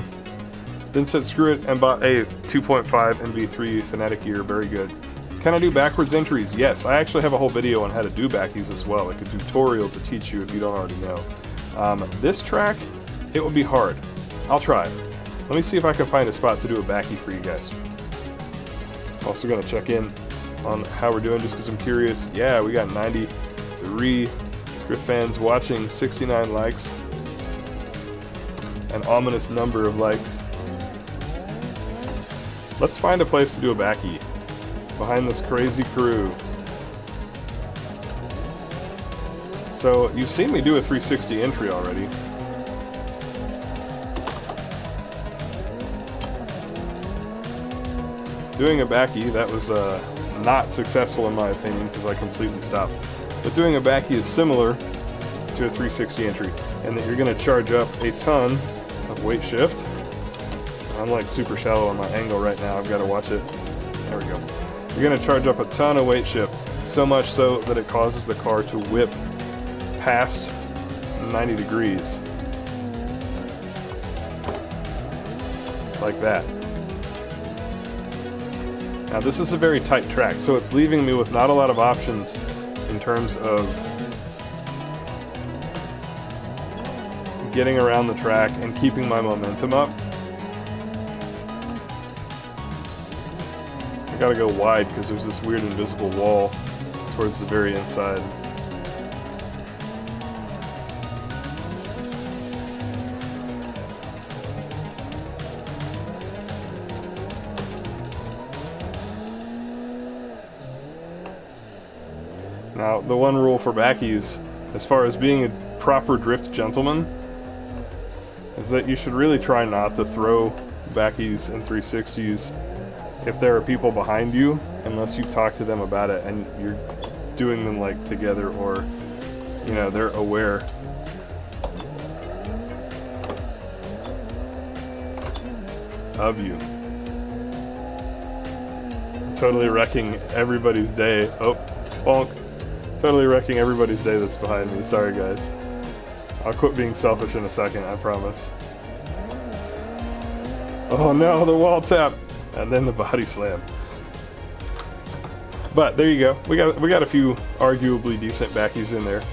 Then said screw it and bought a 2.5 MV3 Fanatec gear. Very good. Can I do backwards entries? Yes, I actually have a whole video on how to do backies as well, like a tutorial to teach you if you don't already know. This track, it would be hard. I'll try. Let me see if I can find a spot to do a backie for you guys. I'm also going to check in on how we're doing just because I'm curious. Yeah, we got 93 drift fans watching, 69 likes. An ominous number of likes. Let's find a place to do a backie behind this crazy crew. So you've seen me do a 360 entry already. Doing a backie, that was not successful in my opinion because I completely stopped. But doing a backie is similar to a 360 entry in that you're going to charge up a ton of weight shift. I'm like super shallow on my angle right now. I've got to watch it. There we go. You're going to charge up a ton of weight shift, so much so that it causes the car to whip past 90 degrees. Like that. Now this is a very tight track, so it's leaving me with not a lot of options in terms of getting around the track and keeping my momentum up. I gotta go wide because there's this weird invisible wall towards the very inside. Now, the one rule for backies, as far as being a proper drift gentleman, is that you should really try not to throw backies and 360s if there are people behind you, unless you talk to them about it and you're doing them like together, or you know, they're aware. Of you. Totally wrecking everybody's day. Oh, bonk. Totally wrecking everybody's day that's behind me. Sorry, guys. I'll quit being selfish in a second, I promise. Oh no, the wall tap! And then the body slam. But there you go. We got a few arguably decent backies in there.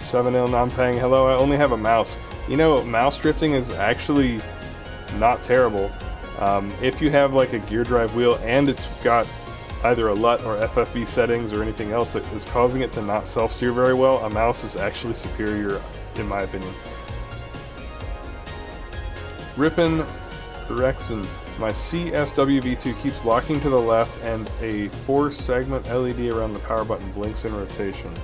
Chevanil Nampang, hello, I only have a mouse. You know, mouse drifting is actually not terrible. If you have like a gear drive wheel and it's got either a LUT or FFB settings or anything else that is causing it to not self-steer very well, a mouse is actually superior, in my opinion. Rippin' Rexon, my CSWV2 keeps locking to the left and a 4-segment LED around the power button blinks in rotation.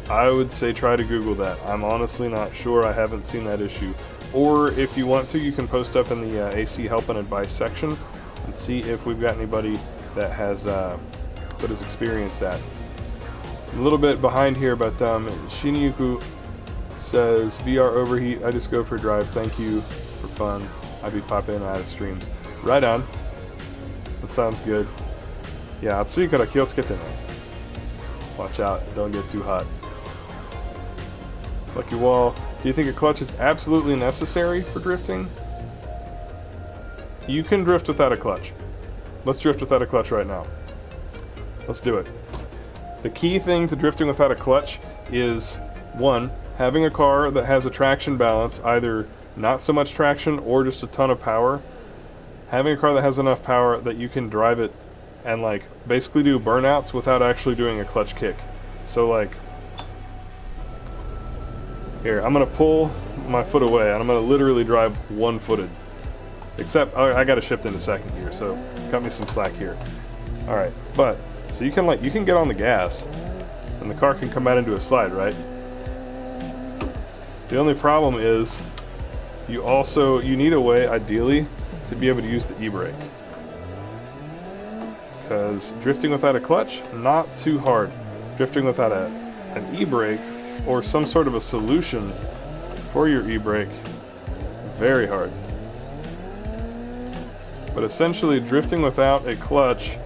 I would say try to Google that. I'm honestly not sure. I haven't seen that issue. Or if you want to, you can post up in the AC help and advice section and see if we've got anybody that has experienced that. I'm a little bit behind here, but Shinjuku says VR overheat. I just go for a drive. Thank you for fun. I'd be popping in and out of streams. Right on. That sounds good. Yeah, Atsui kara kiotsukete ne. Watch out, don't get too hot. Lucky Wall, do you think a clutch is absolutely necessary for drifting? You can drift without a clutch. Let's drift without a clutch right now. Let's do it. The key thing to drifting without a clutch is, 1, having a car that has a traction balance, either not so much traction or just a ton of power. Having a car that has enough power that you can drive it and like basically do burnouts without actually doing a clutch kick. So like, here, I'm gonna pull my foot away and I'm gonna literally drive one-footed. Except I gotta shift into second gear, so cut me some slack here. Alright, but so you can get on the gas and the car can come out into a slide, right? The only problem is you need a way, ideally, to be able to use the e-brake. Because drifting without a clutch, not too hard. Drifting without an e-brake or some sort of a solution for your e-brake, very hard. But essentially, drifting without a clutch,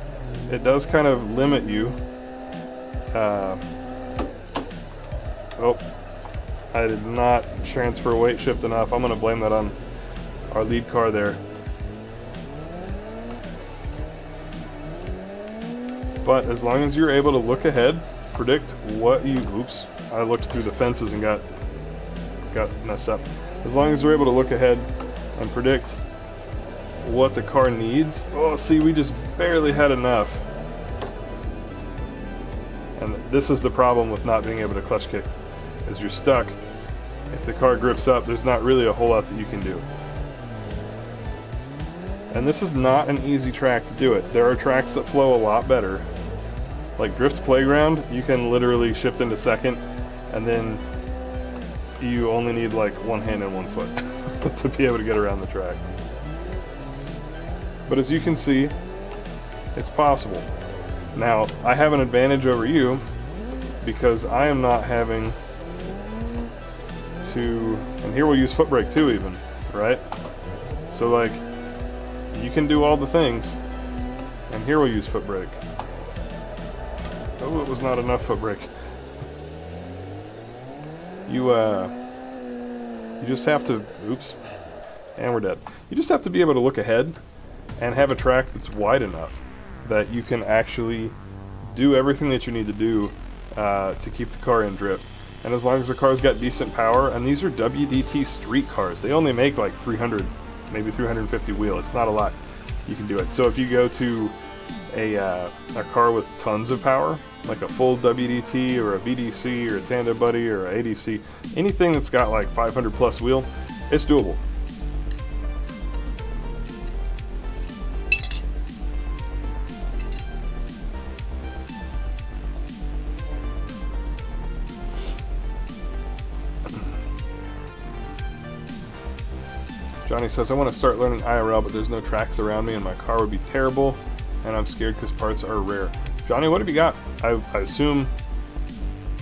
it does kind of limit you. Oh, I did not transfer weight shift enough. I'm going to blame that on our lead car there. But as long as you're able to look ahead, predict what you... Oops, I looked through the fences and got messed up. As long as you're able to look ahead and predict what the car needs... Oh, see, we just barely had enough. And this is the problem with not being able to clutch kick, is you're stuck. If the car grips up, there's not really a whole lot that you can do. And this is not an easy track to do it. There are tracks that flow a lot better. Like Drift Playground, you can literally shift into second, and then you only need like one hand and one foot to be able to get around the track. But as you can see, it's possible. Now, I have an advantage over you because I am not having to, and here we'll use foot brake too even, right? So like, you can do all the things, and here we'll use foot brake. Oh, it was not enough foot brake. You just have to, oops, and we're dead. You just have to be able to look ahead and have a track that's wide enough that you can actually do everything that you need to do to keep the car in drift. And as long as the car's got decent power, and these are WDT street cars, they only make like 300, maybe 350 wheel. It's not a lot. You can do it. So if you go to a car with tons of power, like a full WDT or a BDC or a Tandem Buddy or a ADC, anything that's got like 500 plus wheel, it's doable. Johnny says, I want to start learning IRL, but there's no tracks around me and my car would be terrible, and I'm scared because parts are rare. Johnny, what have you got? I assume,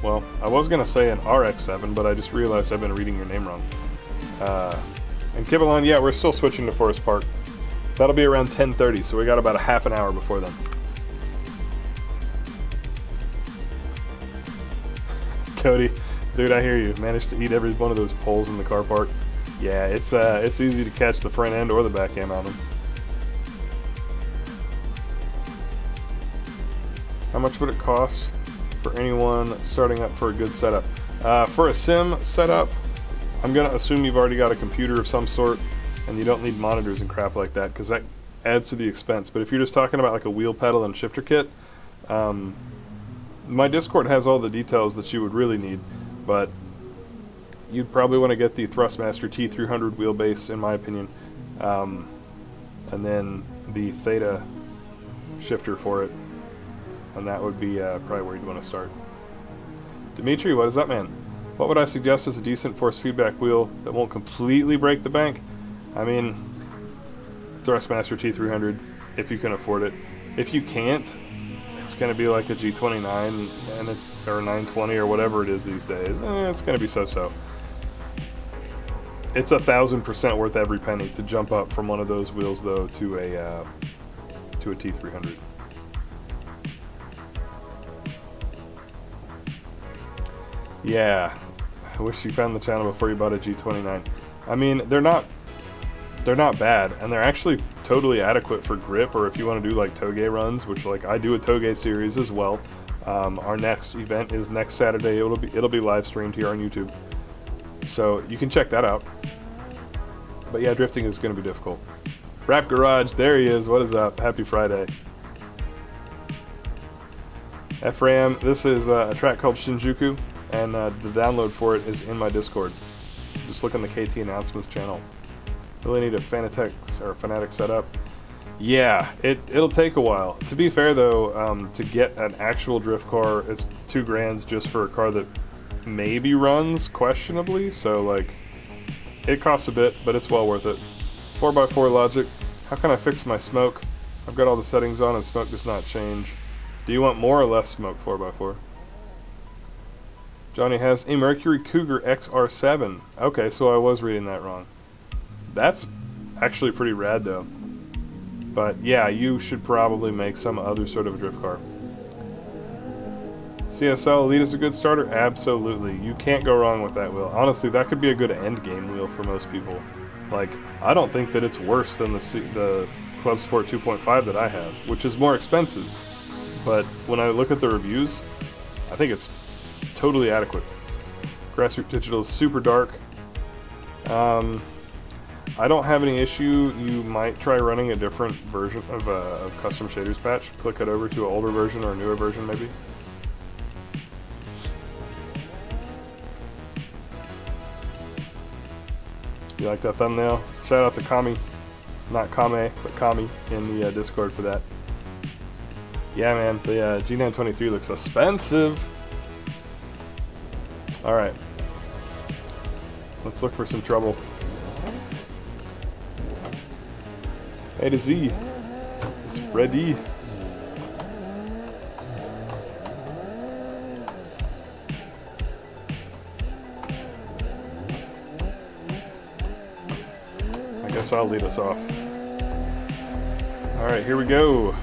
well, I was going to say an RX-7, but I just realized I've been reading your name wrong. And Kibbalon, yeah, we're still switching to Forest Park. That'll be around 10:30, so we got about a half an hour before then. Cody, dude, I hear you. Managed to eat every one of those poles in the car park. Yeah, it's easy to catch the front end or the back end on them. How much would it cost for anyone starting up for a good setup? For a sim setup, I'm going to assume you've already got a computer of some sort and you don't need monitors and crap like that because that adds to the expense. But if you're just talking about like a wheel pedal and shifter kit, my Discord has all the details that you would really need, but you'd probably want to get the Thrustmaster T300 wheelbase, in my opinion, and then the Theta shifter for it, and that would be probably where you'd want to start. Dimitri, what is up, man? What would I suggest as a decent force feedback wheel that won't completely break the bank? I mean, Thrustmaster T300, if you can afford it. If you can't, it's going to be like a G29 and or 920 or whatever it is these days. It's going to be so-so. It's 1,000% worth every penny to jump up from one of those wheels though to a T300. Yeah, I wish you found the channel before you bought a G29. I mean, they're not bad, and they're actually totally adequate for grip, or if you want to do like Touge runs, which like I do a Touge series as well. Our next event is next Saturday. It'll be live streamed here on YouTube, so you can check that out. But yeah, drifting is going to be difficult. Rap Garage, there he is. What is up? Happy Friday. Ephraim, this is a track called Shinjuku, and the download for it is in my Discord. Just look on the KT announcements channel. Really need a Fanatec setup. Yeah, it'll take a while. To be fair though, to get an actual drift car, it's $2,000 just for a car that maybe runs questionably. So like, it costs a bit, but it's well worth it. 4x4 logic. How can I fix my smoke? I've got all the settings on and smoke does not change. Do you want more or less smoke 4x4? Johnny has a Mercury Cougar XR7. Okay, so I was reading that wrong. That's actually pretty rad though. But yeah, you should probably make some other sort of drift car. CSL Elite is a good starter? Absolutely. You can't go wrong with that wheel. Honestly, that could be a good end game wheel for most people. Like, I don't think that it's worse than the Club Sport 2.5 that I have, which is more expensive. But when I look at the reviews, I think it's totally adequate. Grassroots Digital is super dark. I don't have any issue. You might try running a different version of Custom Shaders patch. Click it over to an older version or a newer version maybe. You like that thumbnail? Shout out to Kame. Not Kame, but Kame in the Discord for that. Yeah, man, the G923 looks expensive. Alright. Let's look for some trouble. A to Z. It's ready. I guess I'll lead us off. Alright, here we go.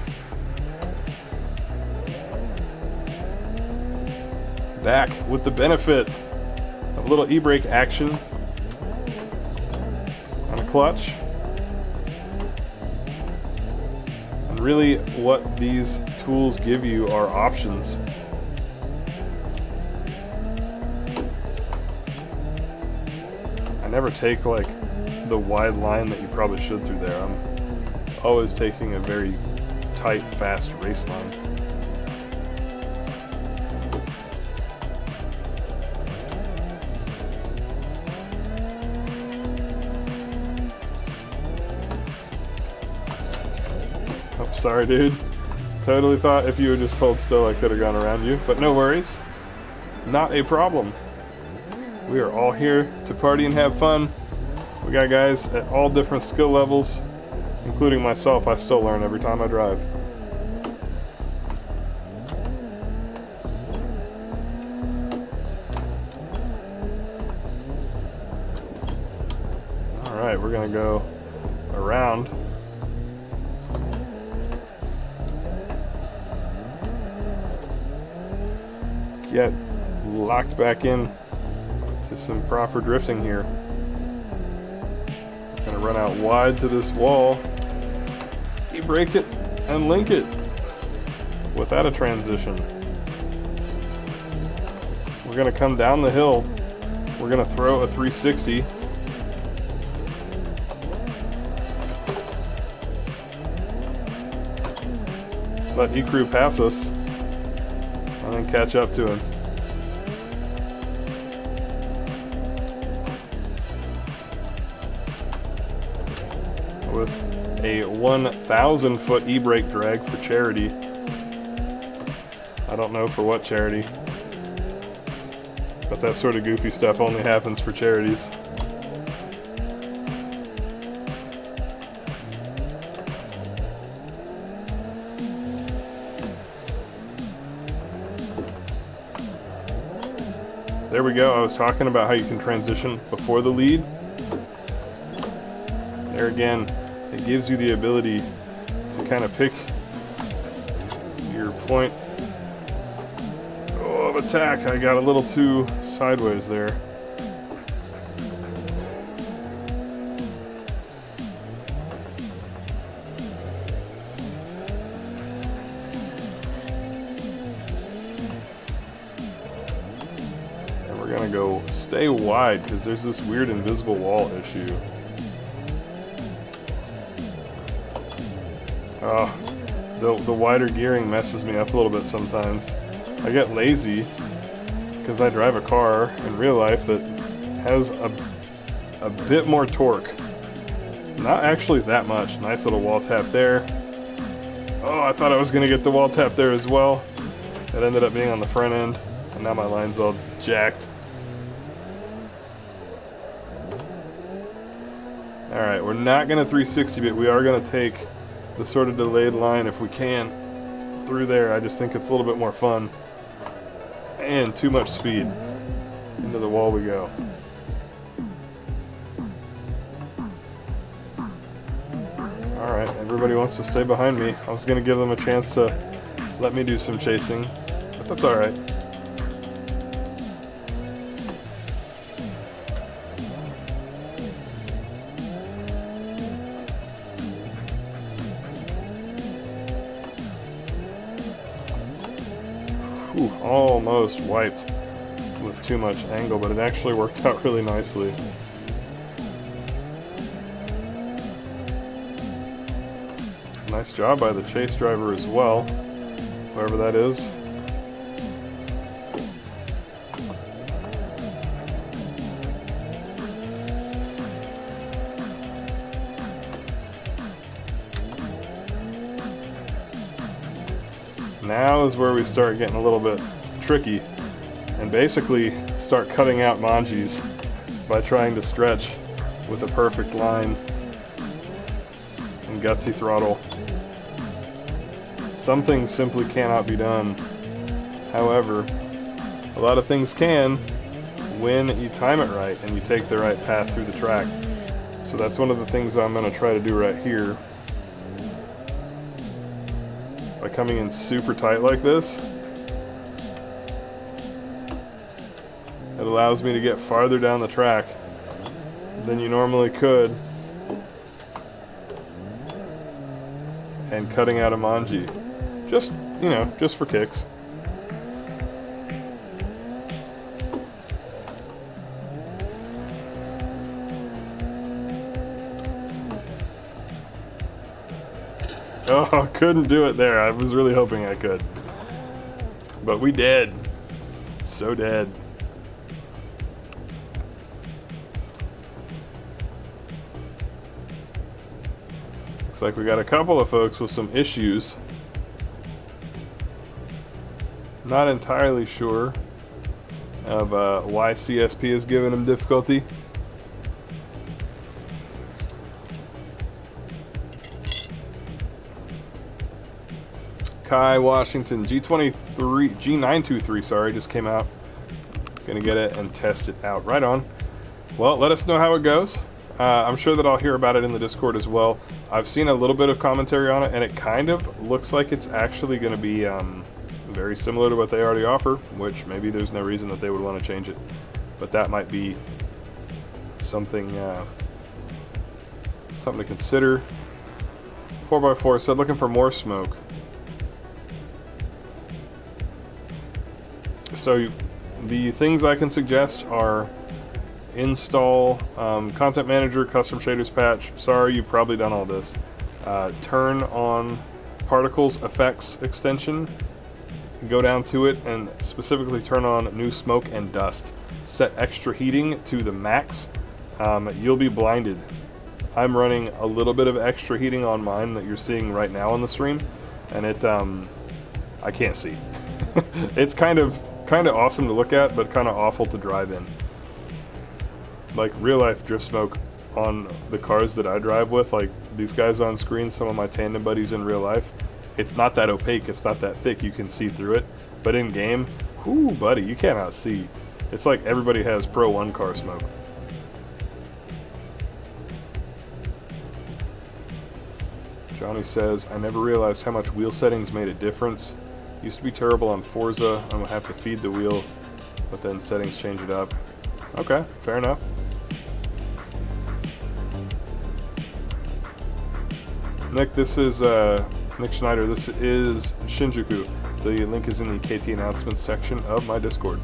Back with the benefit of a little e-brake action on a clutch. And really what these tools give you are options. I never take like the wide line that you probably should through there. I'm always taking a very tight, fast race line. Oh, sorry, dude. Totally thought if you would just hold still I could have gone around you, but no worries. Not a problem. We are all here to party and have fun. We got guys at all different skill levels, including myself. I still learn every time I drive. Alright, we're gonna go around. Get locked back in to some proper drifting here. Gonna run out wide to this wall, e-brake it, and link it without a transition. We're gonna come down the hill. We're gonna throw a 360. Let E-Crew pass us, and then catch up to him. With a 1,000 foot e-brake drag for charity. I don't know for what charity, but that sort of goofy stuff only happens for charities. There we go. I was talking about how you can transition before the lead. There again, it gives you the ability to kind of pick your point of attack. I got a little too sideways there. We're gonna go stay wide because there's this weird invisible wall issue. The wider gearing messes me up a little bit sometimes. I get lazy because I drive a car in real life that has a bit more torque. Not actually that much. Nice little wall tap there. Oh, I thought I was gonna get the wall tap there as well. It ended up being on the front end, and now my line's all jacked. Alright, we're not going to 360, but we are going to take the sort of delayed line if we can through there. I just think it's a little bit more fun. And too much speed. Into the wall we go. Alright, everybody wants to stay behind me. I was going to give them a chance to let me do some chasing, but that's alright. Almost wiped with too much angle, but it actually worked out really nicely. Nice job by the chase driver as well, whoever that is. Now is where we start getting a little bit tricky and basically start cutting out manjis by trying to stretch with a perfect line and gutsy throttle. Some things simply cannot be done. However, a lot of things can when you time it right and you take the right path through the track. So that's one of the things I'm going to try to do right here. By coming in super tight like this, it allows me to get farther down the track than you normally could, and cutting out a manji. Just, you know, just for kicks. Oh, couldn't do it there. I was really hoping I could. But we did. So dead. Looks like we got a couple of folks with some issues. Not entirely sure of why CSP is giving them difficulty. Kai Washington G923, sorry, just came out. Gonna get it and test it out. Right on. Well, let us know how it goes. I'm sure that I'll hear about it in the Discord as well. I've seen a little bit of commentary on it, and it kind of looks like it's actually going to be very similar to what they already offer, which maybe there's no reason that they would want to change it. But that might be something something to consider. 4x4 said looking for more smoke. So the things I can suggest are install Content Manager, Custom Shaders Patch. Sorry, you've probably done all this. Turn on Particles Effects extension. Go down to it and specifically turn on New Smoke and Dust. Set extra heating to the max. You'll be blinded. I'm running a little bit of extra heating on mine that you're seeing right now on the stream, and it I can't see. It's kind of awesome to look at, but kind of awful to drive in. Like real life drift smoke on the cars that I drive with, like these guys on screen, some of my tandem buddies in real life, it's not that opaque, it's not that thick, you can see through it. But in game, whoo buddy, you cannot see. It's like everybody has Pro 1 car smoke. Johnny says, I never realized how much wheel settings made a difference. Used to be terrible on Forza, I'm gonna have to feed the wheel, but then settings change it up. Okay, fair enough. Nick, this is Nick Schneider. This is Shinjuku. The link is in the KT announcements section of my Discord.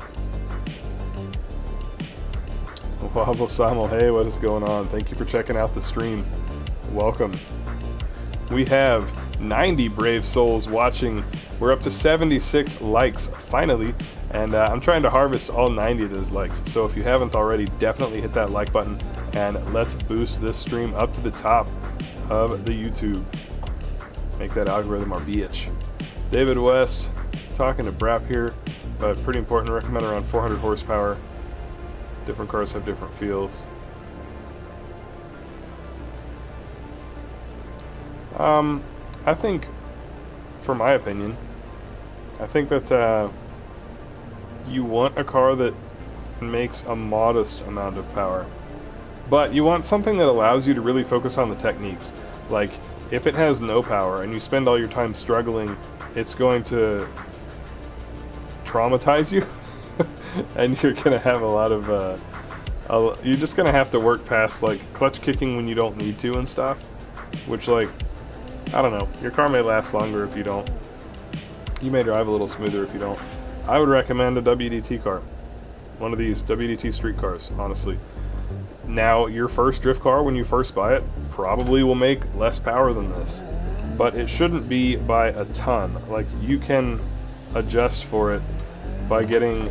Wabble Samuel, hey, what is going on? Thank you for checking out the stream. Welcome. We have 90 brave souls watching. We're up to 76 likes finally, and I'm trying to harvest all 90 of those likes. So if you haven't already, definitely hit that like button, and let's boost this stream up to the top of the YouTube. Make that algorithm our bitch. David West, talking to Brap here, but pretty important to recommend around 400 horsepower. Different cars have different feels. I think, for my opinion, I think that you want a car that makes a modest amount of power. But you want something that allows you to really focus on the techniques. Like, if it has no power and you spend all your time struggling, it's going to traumatize you. And you're going to have a lot of, you're just going to have to work past, like, clutch kicking when you don't need to and stuff. Which, like, I don't know, your car may last longer if you don't. You may drive a little smoother if you don't. I would recommend a WDT car. One of these WDT street cars, honestly. Now, your first drift car, when you first buy it, probably will make less power than this. But it shouldn't be by a ton. Like, you can adjust for it by getting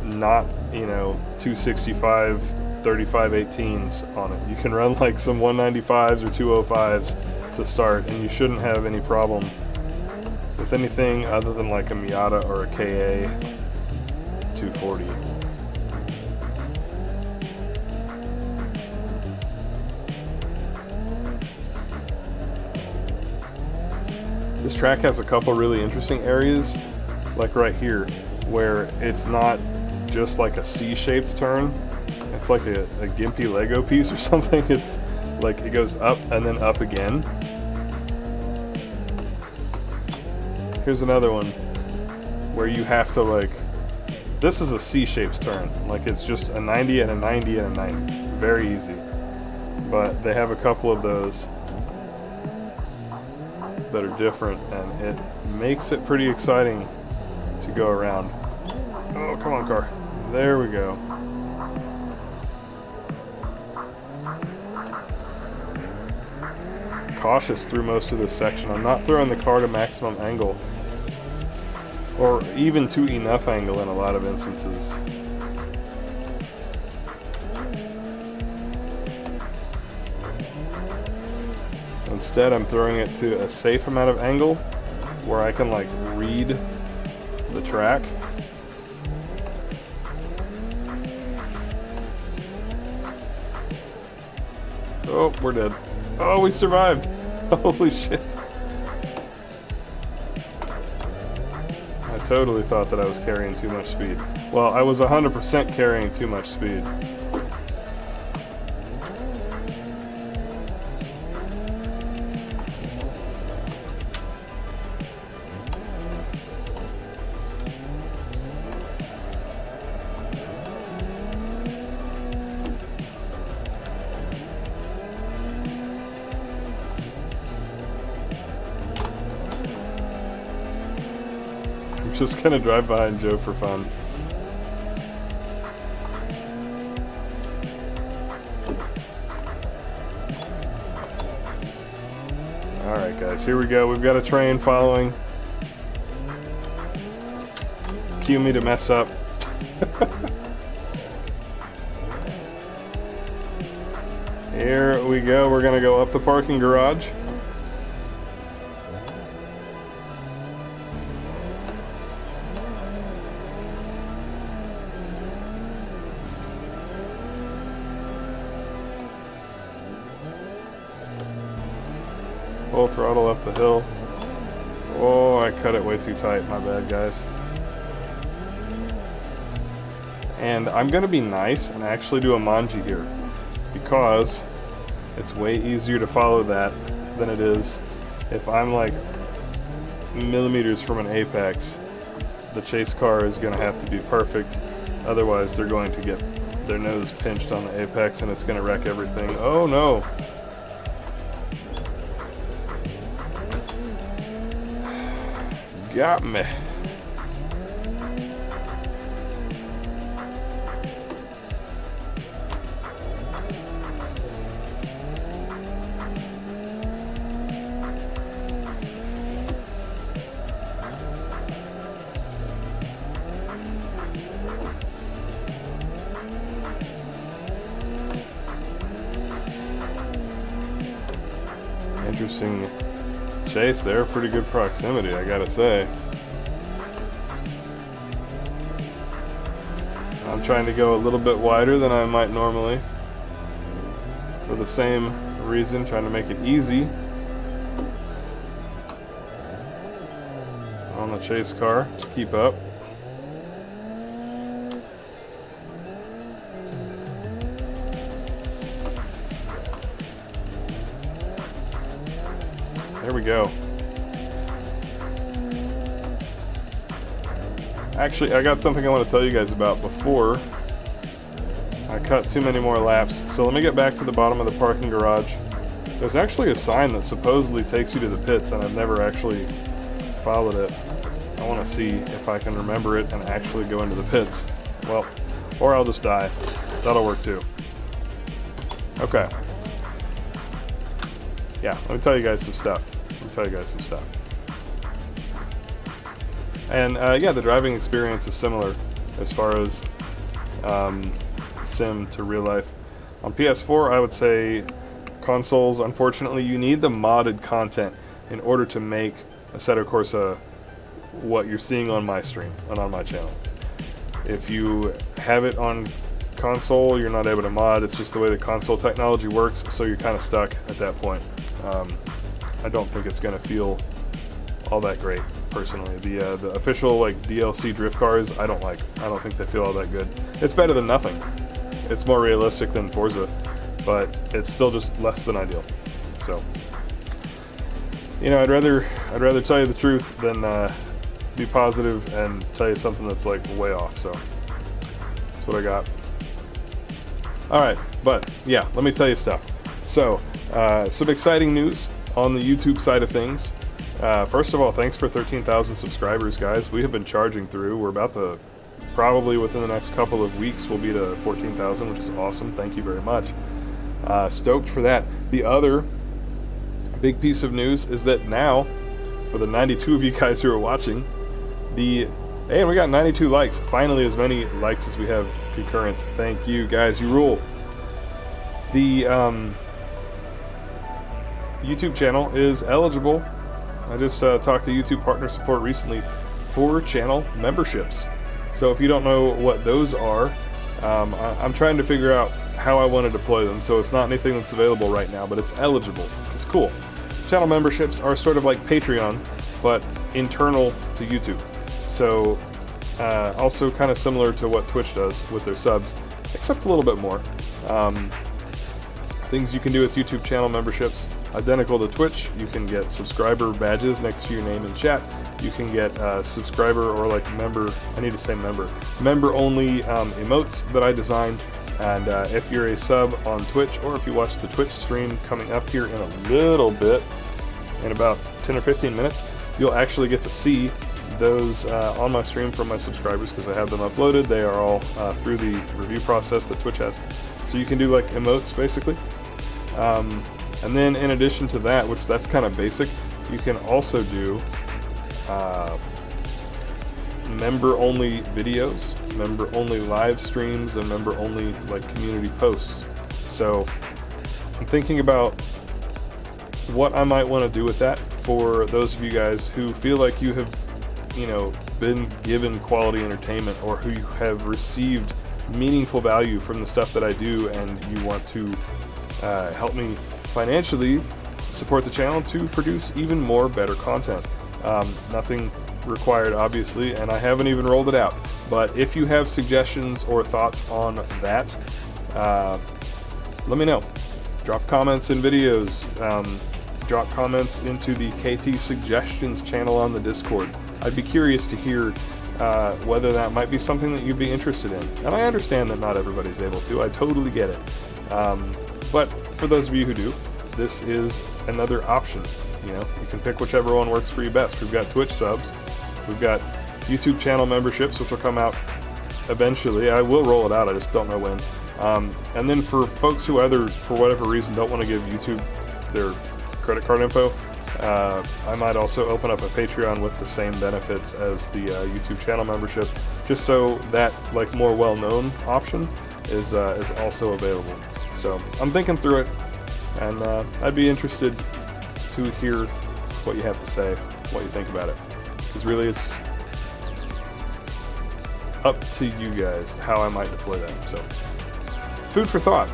not, 265, 35 18s on it. You can run like some 195s or 205s to start, and you shouldn't have any problem with anything other than like a Miata or a KA 240. This track has a couple really interesting areas, like right here, where it's not just like a C-shaped turn. It's like a gimpy Lego piece or something. It's like it goes up and then up again. Here's another one where you have to like, this is a C-shaped turn. Like it's just a 90 and a 90 and a 90. Very easy. But they have a couple of those that are different, and it makes it pretty exciting to go around. Oh, come on, car. There we go. Cautious through most of this section. I'm not throwing the car to maximum angle, or even to enough angle in a lot of instances. Instead, I'm throwing it to a safe amount of angle where I can like read the track. Oh, we're dead. Oh, we survived. Holy shit. totally thought that I was carrying too much speed. Well, I was 100% carrying too much speed. Just gonna drive behind Joe for fun. Alright guys, here we go. We've got a train following. Cue me to mess up. Here we go. We're gonna go up the parking garage. Full throttle up the hill. Oh, I cut it way too tight. My bad, guys. And I'm going to be nice and actually do a manji here, because it's way easier to follow that than it is if I'm like millimeters from an apex. The chase car is going to have to be perfect. Otherwise, they're going to get their nose pinched on the apex and it's going to wreck everything. Oh no! Got me. Interesting chase there, pretty good proximity, I gotta say. I'm trying to go a little bit wider than I might normally, for the same reason, trying to make it easy on the chase car to keep up. There we go. Actually, I got something I want to tell you guys about before I cut too many more laps. So let me get back to the bottom of the parking garage. There's actually a sign that supposedly takes you to the pits, and I've never actually followed it. I want to see if I can remember it and actually go into the pits. Well, or I'll just die. That'll work too. Okay. Yeah, let me tell you guys some stuff. And yeah, the driving experience is similar as far as sim to real life. On PS4, I would say consoles, unfortunately, you need the modded content in order to make Assetto Corsa what you're seeing on my stream and on my channel. If you have it on console, you're not able to mod. It's just the way the console technology works, so you're kind of stuck at that point. I don't think it's going to feel all that great, personally. The official like DLC drift cars, I don't think they feel all that good. It's better than nothing. It's more realistic than Forza, but it's still just less than ideal. So, you know, I'd rather tell you the truth than be positive and tell you something that's like way off. So that's what I got. All right, but yeah, let me tell you stuff. So, some exciting news on the YouTube side of things. First of all, thanks for 13,000 subscribers, guys. We have been charging through. We're about to, probably within the next couple of weeks, we'll be to 14,000, which is awesome. Thank you very much. Stoked for that. The other big piece of news is that now, for the 92 of you guys who are watching, hey, and we got 92 likes. Finally, as many likes as we have concurrence. Thank you, guys. You rule. The YouTube channel is eligible. I just talked to YouTube Partner Support recently for channel memberships. So if you don't know what those are, I'm trying to figure out how I want to deploy them. So it's not anything that's available right now, but it's eligible. It's cool. Channel memberships are sort of like Patreon, but internal to YouTube. So also kind of similar to what Twitch does with their subs, except a little bit more. Things you can do with YouTube channel memberships, identical to Twitch. You can get subscriber badges next to your name in chat. You can get subscriber or like member, I need to say member only emotes that I designed. And if you're a sub on Twitch, or if you watch the Twitch stream coming up here in a little bit, in about 10 or 15 minutes, you'll actually get to see those on my stream from my subscribers, because I have them uploaded. They are all through the review process that Twitch has. So you can do like emotes basically. And then in addition to that, which that's kind of basic, you can also do member-only videos, member-only live streams, and member-only like community posts. So I'm thinking about what I might want to do with that for those of you guys who feel like you have, you know, been given quality entertainment, or who have received meaningful value from the stuff that I do, and you want to help me financially support the channel to produce even more better content. Nothing required, obviously, and I haven't even rolled it out. But if you have suggestions or thoughts on that, let me know. Drop comments in videos. Drop comments into the KT Suggestions channel on the Discord. I'd be curious to hear whether that might be something that you'd be interested in. And I understand that not everybody's able to. I totally get it. But for those of you who do, this is another option. You know, you can pick whichever one works for you best. We've got Twitch subs, we've got YouTube channel memberships, which will come out eventually. I will roll it out, I just don't know when. And then for folks who either, for whatever reason, don't want to give YouTube their credit card info, I might also open up a Patreon with the same benefits as the YouTube channel membership, just so that like more well-known option is also available. So I'm thinking through it, and I'd be interested to hear what you have to say, what you think about it, because really it's up to you guys how I might deploy that. So food for thought.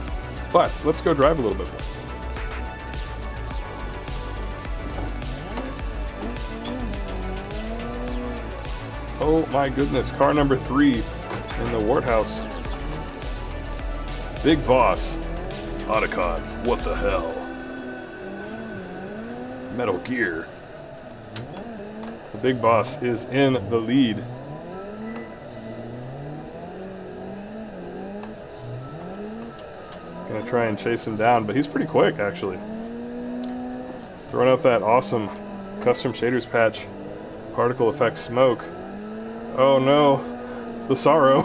But let's go drive a little bit more. Oh my goodness, car number 3 in the Wart House. Big Boss. Otacon, what the hell? Metal Gear. The Big Boss is in the lead. Gonna try and chase him down, but he's pretty quick actually. Throwing up that awesome custom shaders patch. Particle effect smoke. Oh no, the sorrow.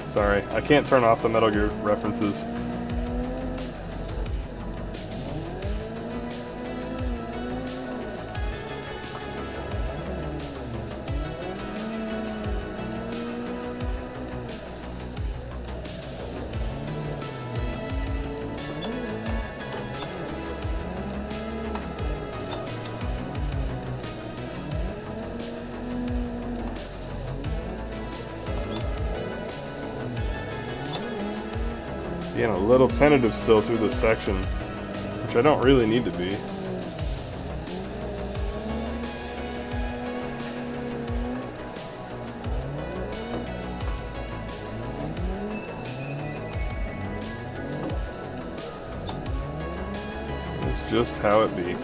Sorry, I can't turn off the Metal Gear references. Being a little tentative still through this section, which I don't really need to be. It's just how it be.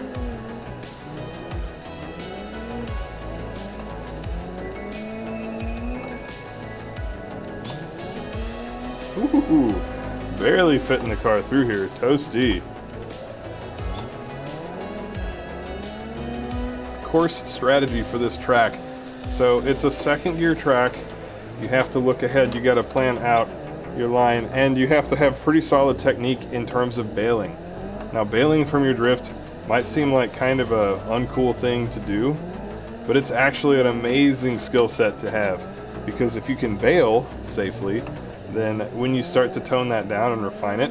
Ooh. Barely fitting the car through here. Toasty. Course strategy for this track. So it's a second gear track. You have to look ahead. You got to plan out your line, and you have to have pretty solid technique in terms of bailing. Now, bailing from your drift might seem like kind of a uncool thing to do, but it's actually an amazing skill set to have, because if you can bail safely, then when you start to tone that down and refine it,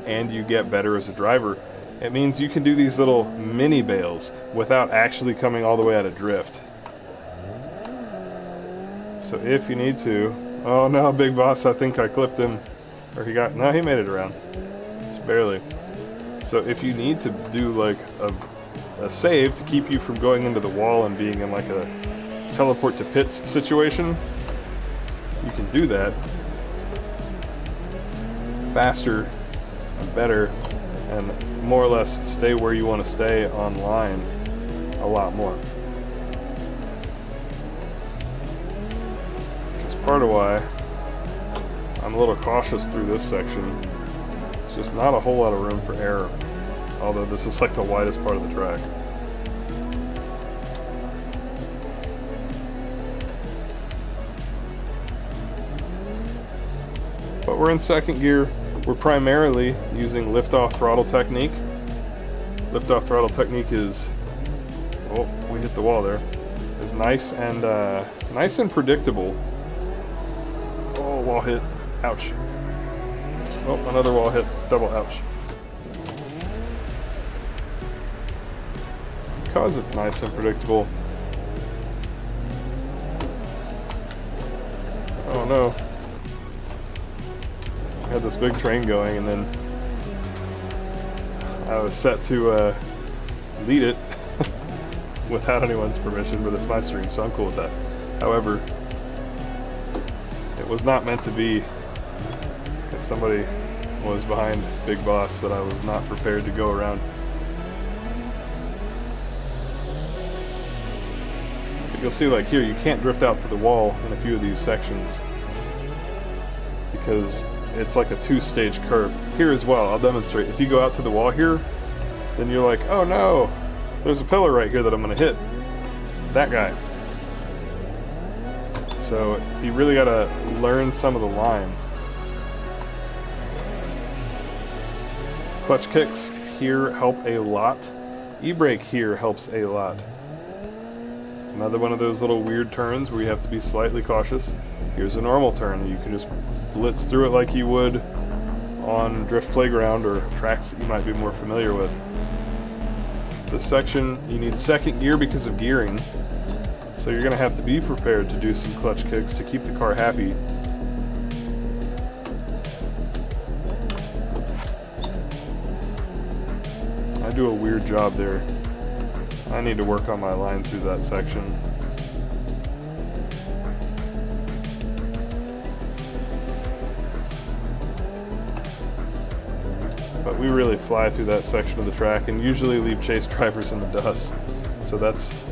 and you get better as a driver, it means you can do these little mini bails without actually coming all the way out of drift. So if you need to... Oh no, Big Boss, I think I clipped him. Or he made it around. barely. So if you need to do like a save to keep you from going into the wall and being in like a teleport to pits situation, you can do that faster and better and more or less stay where you want to stay online a lot more. Which is part of why I'm a little cautious through this section. There's just not a whole lot of room for error, although this is like the widest part of the track. But we're in second gear. We're primarily using lift-off throttle technique. Lift-off throttle technique is, oh, we hit the wall there, is nice and predictable. Oh, wall hit, ouch. Oh, another wall hit, double ouch. Because it's nice and predictable. Oh no. I had this big train going, and then I was set to lead it without anyone's permission, but it's my stream, so I'm cool with that. However, it was not meant to be, because somebody was behind Big Boss that I was not prepared to go around. But you'll see, like here, you can't drift out to the wall in a few of these sections because it's like a two-stage curve. Here as well, I'll demonstrate. If you go out to the wall here, then you're like, oh no, there's a pillar right here that I'm gonna hit. That guy. So you really gotta learn some of the line. Clutch kicks here help a lot. E-brake here helps a lot. Another one of those little weird turns where you have to be slightly cautious. Here's a normal turn. You can just blitz through it like you would on Drift Playground or tracks that you might be more familiar with. This section, you need second gear because of gearing, so you're going to have to be prepared to do some clutch kicks to keep the car happy. I do a weird job there. I need to work on my line through that section. But we really fly through that section of the track and usually leave chase drivers in the dust. So that's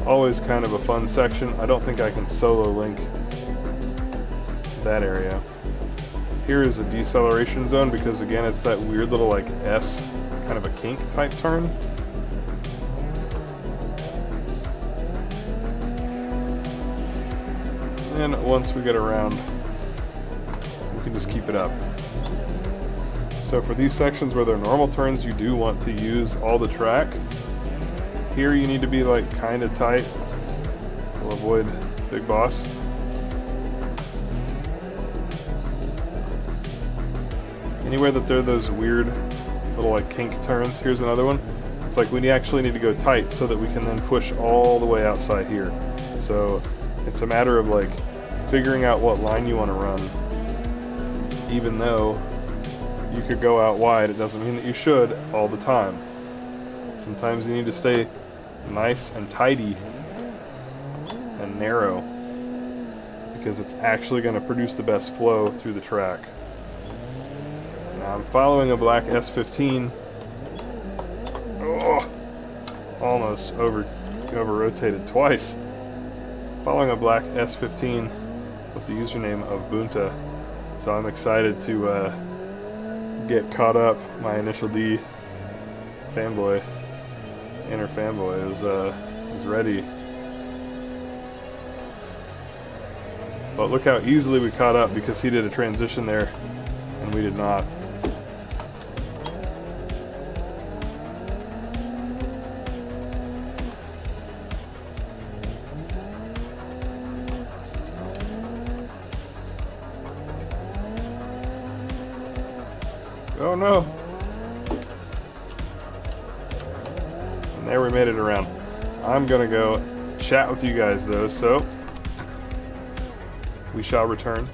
always kind of a fun section. I don't think I can solo link that area. Here is a deceleration zone because again it's that weird little like S, kind of a kink type turn. And once we get around, we can just keep it up. So for these sections where they're normal turns, you do want to use all the track. Here you need to be like kind of tight. We'll avoid Big Boss. Anywhere that there are those weird little like kink turns, here's another one. It's like we actually need to go tight so that we can then push all the way outside here. So it's a matter of like figuring out what line you want to run. Even though you could go out wide, it doesn't mean that you should all the time. Sometimes you need to stay nice and tidy and narrow because it's actually going to produce the best flow through the track. Now I'm following a black S15. Oh, almost over-rotated twice. Following a black S15 with the username of Bunta. So I'm excited to get caught up. My initial D fanboy, inner fanboy, is ready. But look how easily we caught up because he did a transition there and we did not. Oh no! And there we made it around. I'm gonna go chat with you guys though, so we shall return.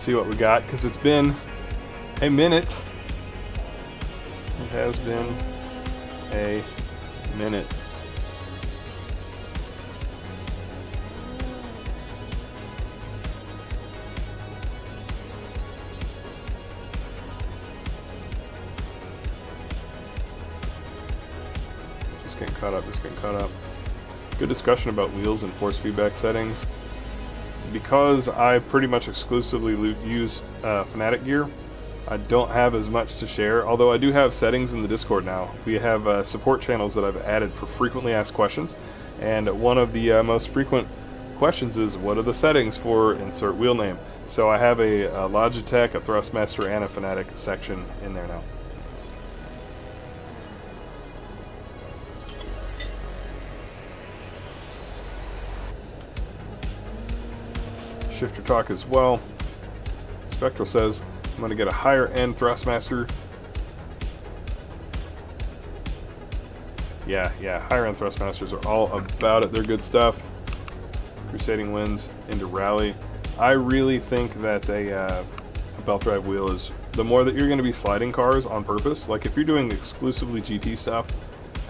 see what we got, because it's been a minute. It has been a minute. Just getting caught up. Good discussion about wheels and force feedback settings. Because I pretty much exclusively use Fanatec gear, I don't have as much to share, although I do have settings in the Discord now. We have support channels that I've added for frequently asked questions, and one of the most frequent questions is, what are the settings for insert wheel name? So I have a Logitech, a Thrustmaster, and a Fanatec section in there now. Shifter talk as well. Spectral says, I'm going to get a higher end Thrustmaster. Yeah, higher end Thrustmasters are all about it. They're good stuff. Crusading Winds into Rally. I really think that a belt drive wheel is, the more that you're going to be sliding cars on purpose, like if you're doing exclusively GT stuff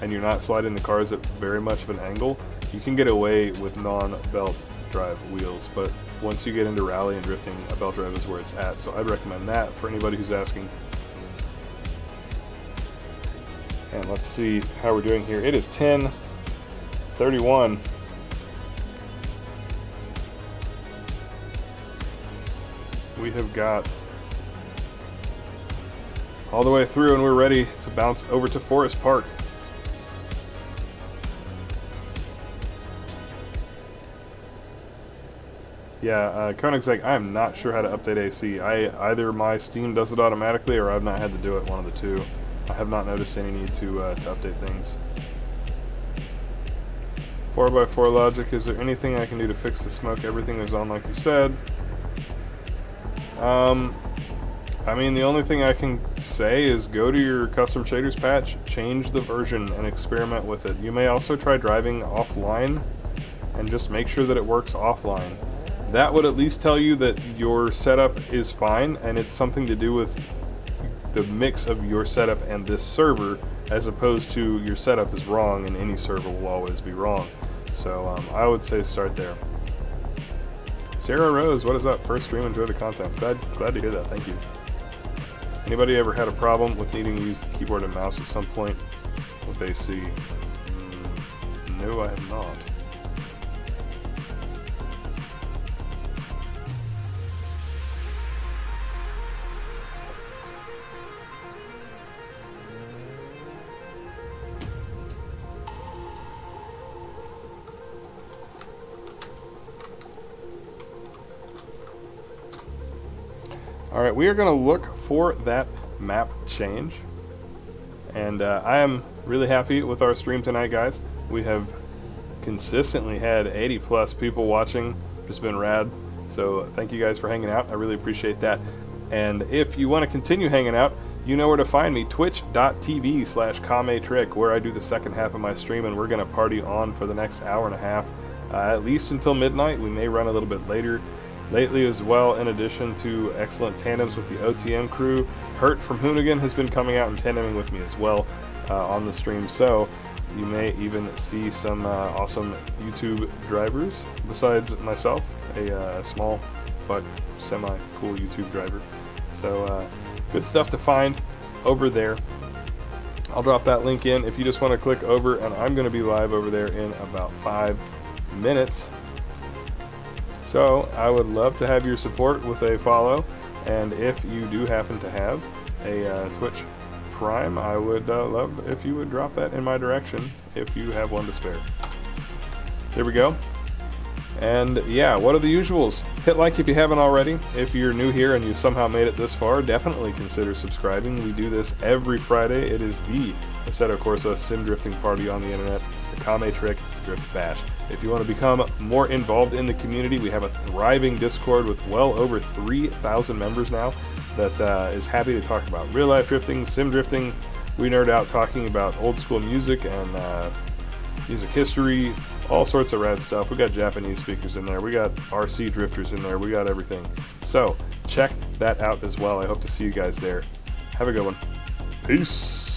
and you're not sliding the cars at very much of an angle, you can get away with non-belt drive wheels, but once you get into rally and drifting, a belt drive is where it's at. So I'd recommend that for anybody who's asking. And let's see how we're doing here. It is 10:31. We have got all the way through and we're ready to bounce over to Forest Park. Yeah, Koenig's like, I'm not sure how to update AC. Either my Steam does it automatically or I've not had to do it, one of the two. I have not noticed any need to update things. 4x4 logic, is there anything I can do to fix the smoke? Everything is on like you said. I mean, the only thing I can say is go to your custom shaders patch, change the version, and experiment with it. You may also try driving offline and just make sure that it works offline. That would at least tell you that your setup is fine, and it's something to do with the mix of your setup and this server, as opposed to your setup is wrong and any server will always be wrong. So I would say start there. Sarah Rose, what is up? First stream, enjoy the content. Glad to hear that, thank you. Anybody ever had a problem with needing to use the keyboard and mouse at some point with AC? No, I have not. Alright, we are going to look for that map change. And I am really happy with our stream tonight, guys. We have consistently had 80 plus people watching. It's been rad. So thank you guys for hanging out. I really appreciate that. And if you want to continue hanging out, you know where to find me. Twitch.tv/KameTrick, where I do the second half of my stream, and we're going to party on for the next hour and a half. At least until midnight. We may run a little bit later. Lately as well, in addition to excellent tandems with the OTM crew, Hurt from Hoonigan has been coming out and tandeming with me as well on the stream, so you may even see some awesome YouTube drivers besides myself, a small but semi-cool YouTube driver. So good stuff to find over there. I'll drop that link in if you just want to click over, and I'm going to be live over there in about 5 minutes. So I would love to have your support with a follow, and if you do happen to have a Twitch Prime, I would love if you would drop that in my direction if you have one to spare. There we go. And yeah, what are the usuals? Hit like if you haven't already. If you're new here and you somehow made it this far, definitely consider subscribing. We do this every Friday. It is the Assetto Corsa sim drifting party on the internet, the Kame Trick Drift Bash. If you want to become more involved in the community, we have a thriving Discord with well over 3,000 members now that is happy to talk about real life drifting, sim drifting. We nerd out talking about old school music and music history, all sorts of rad stuff. We got Japanese speakers in there. We got RC drifters in there. We got everything. So check that out as well. I hope to see you guys there. Have a good one. Peace.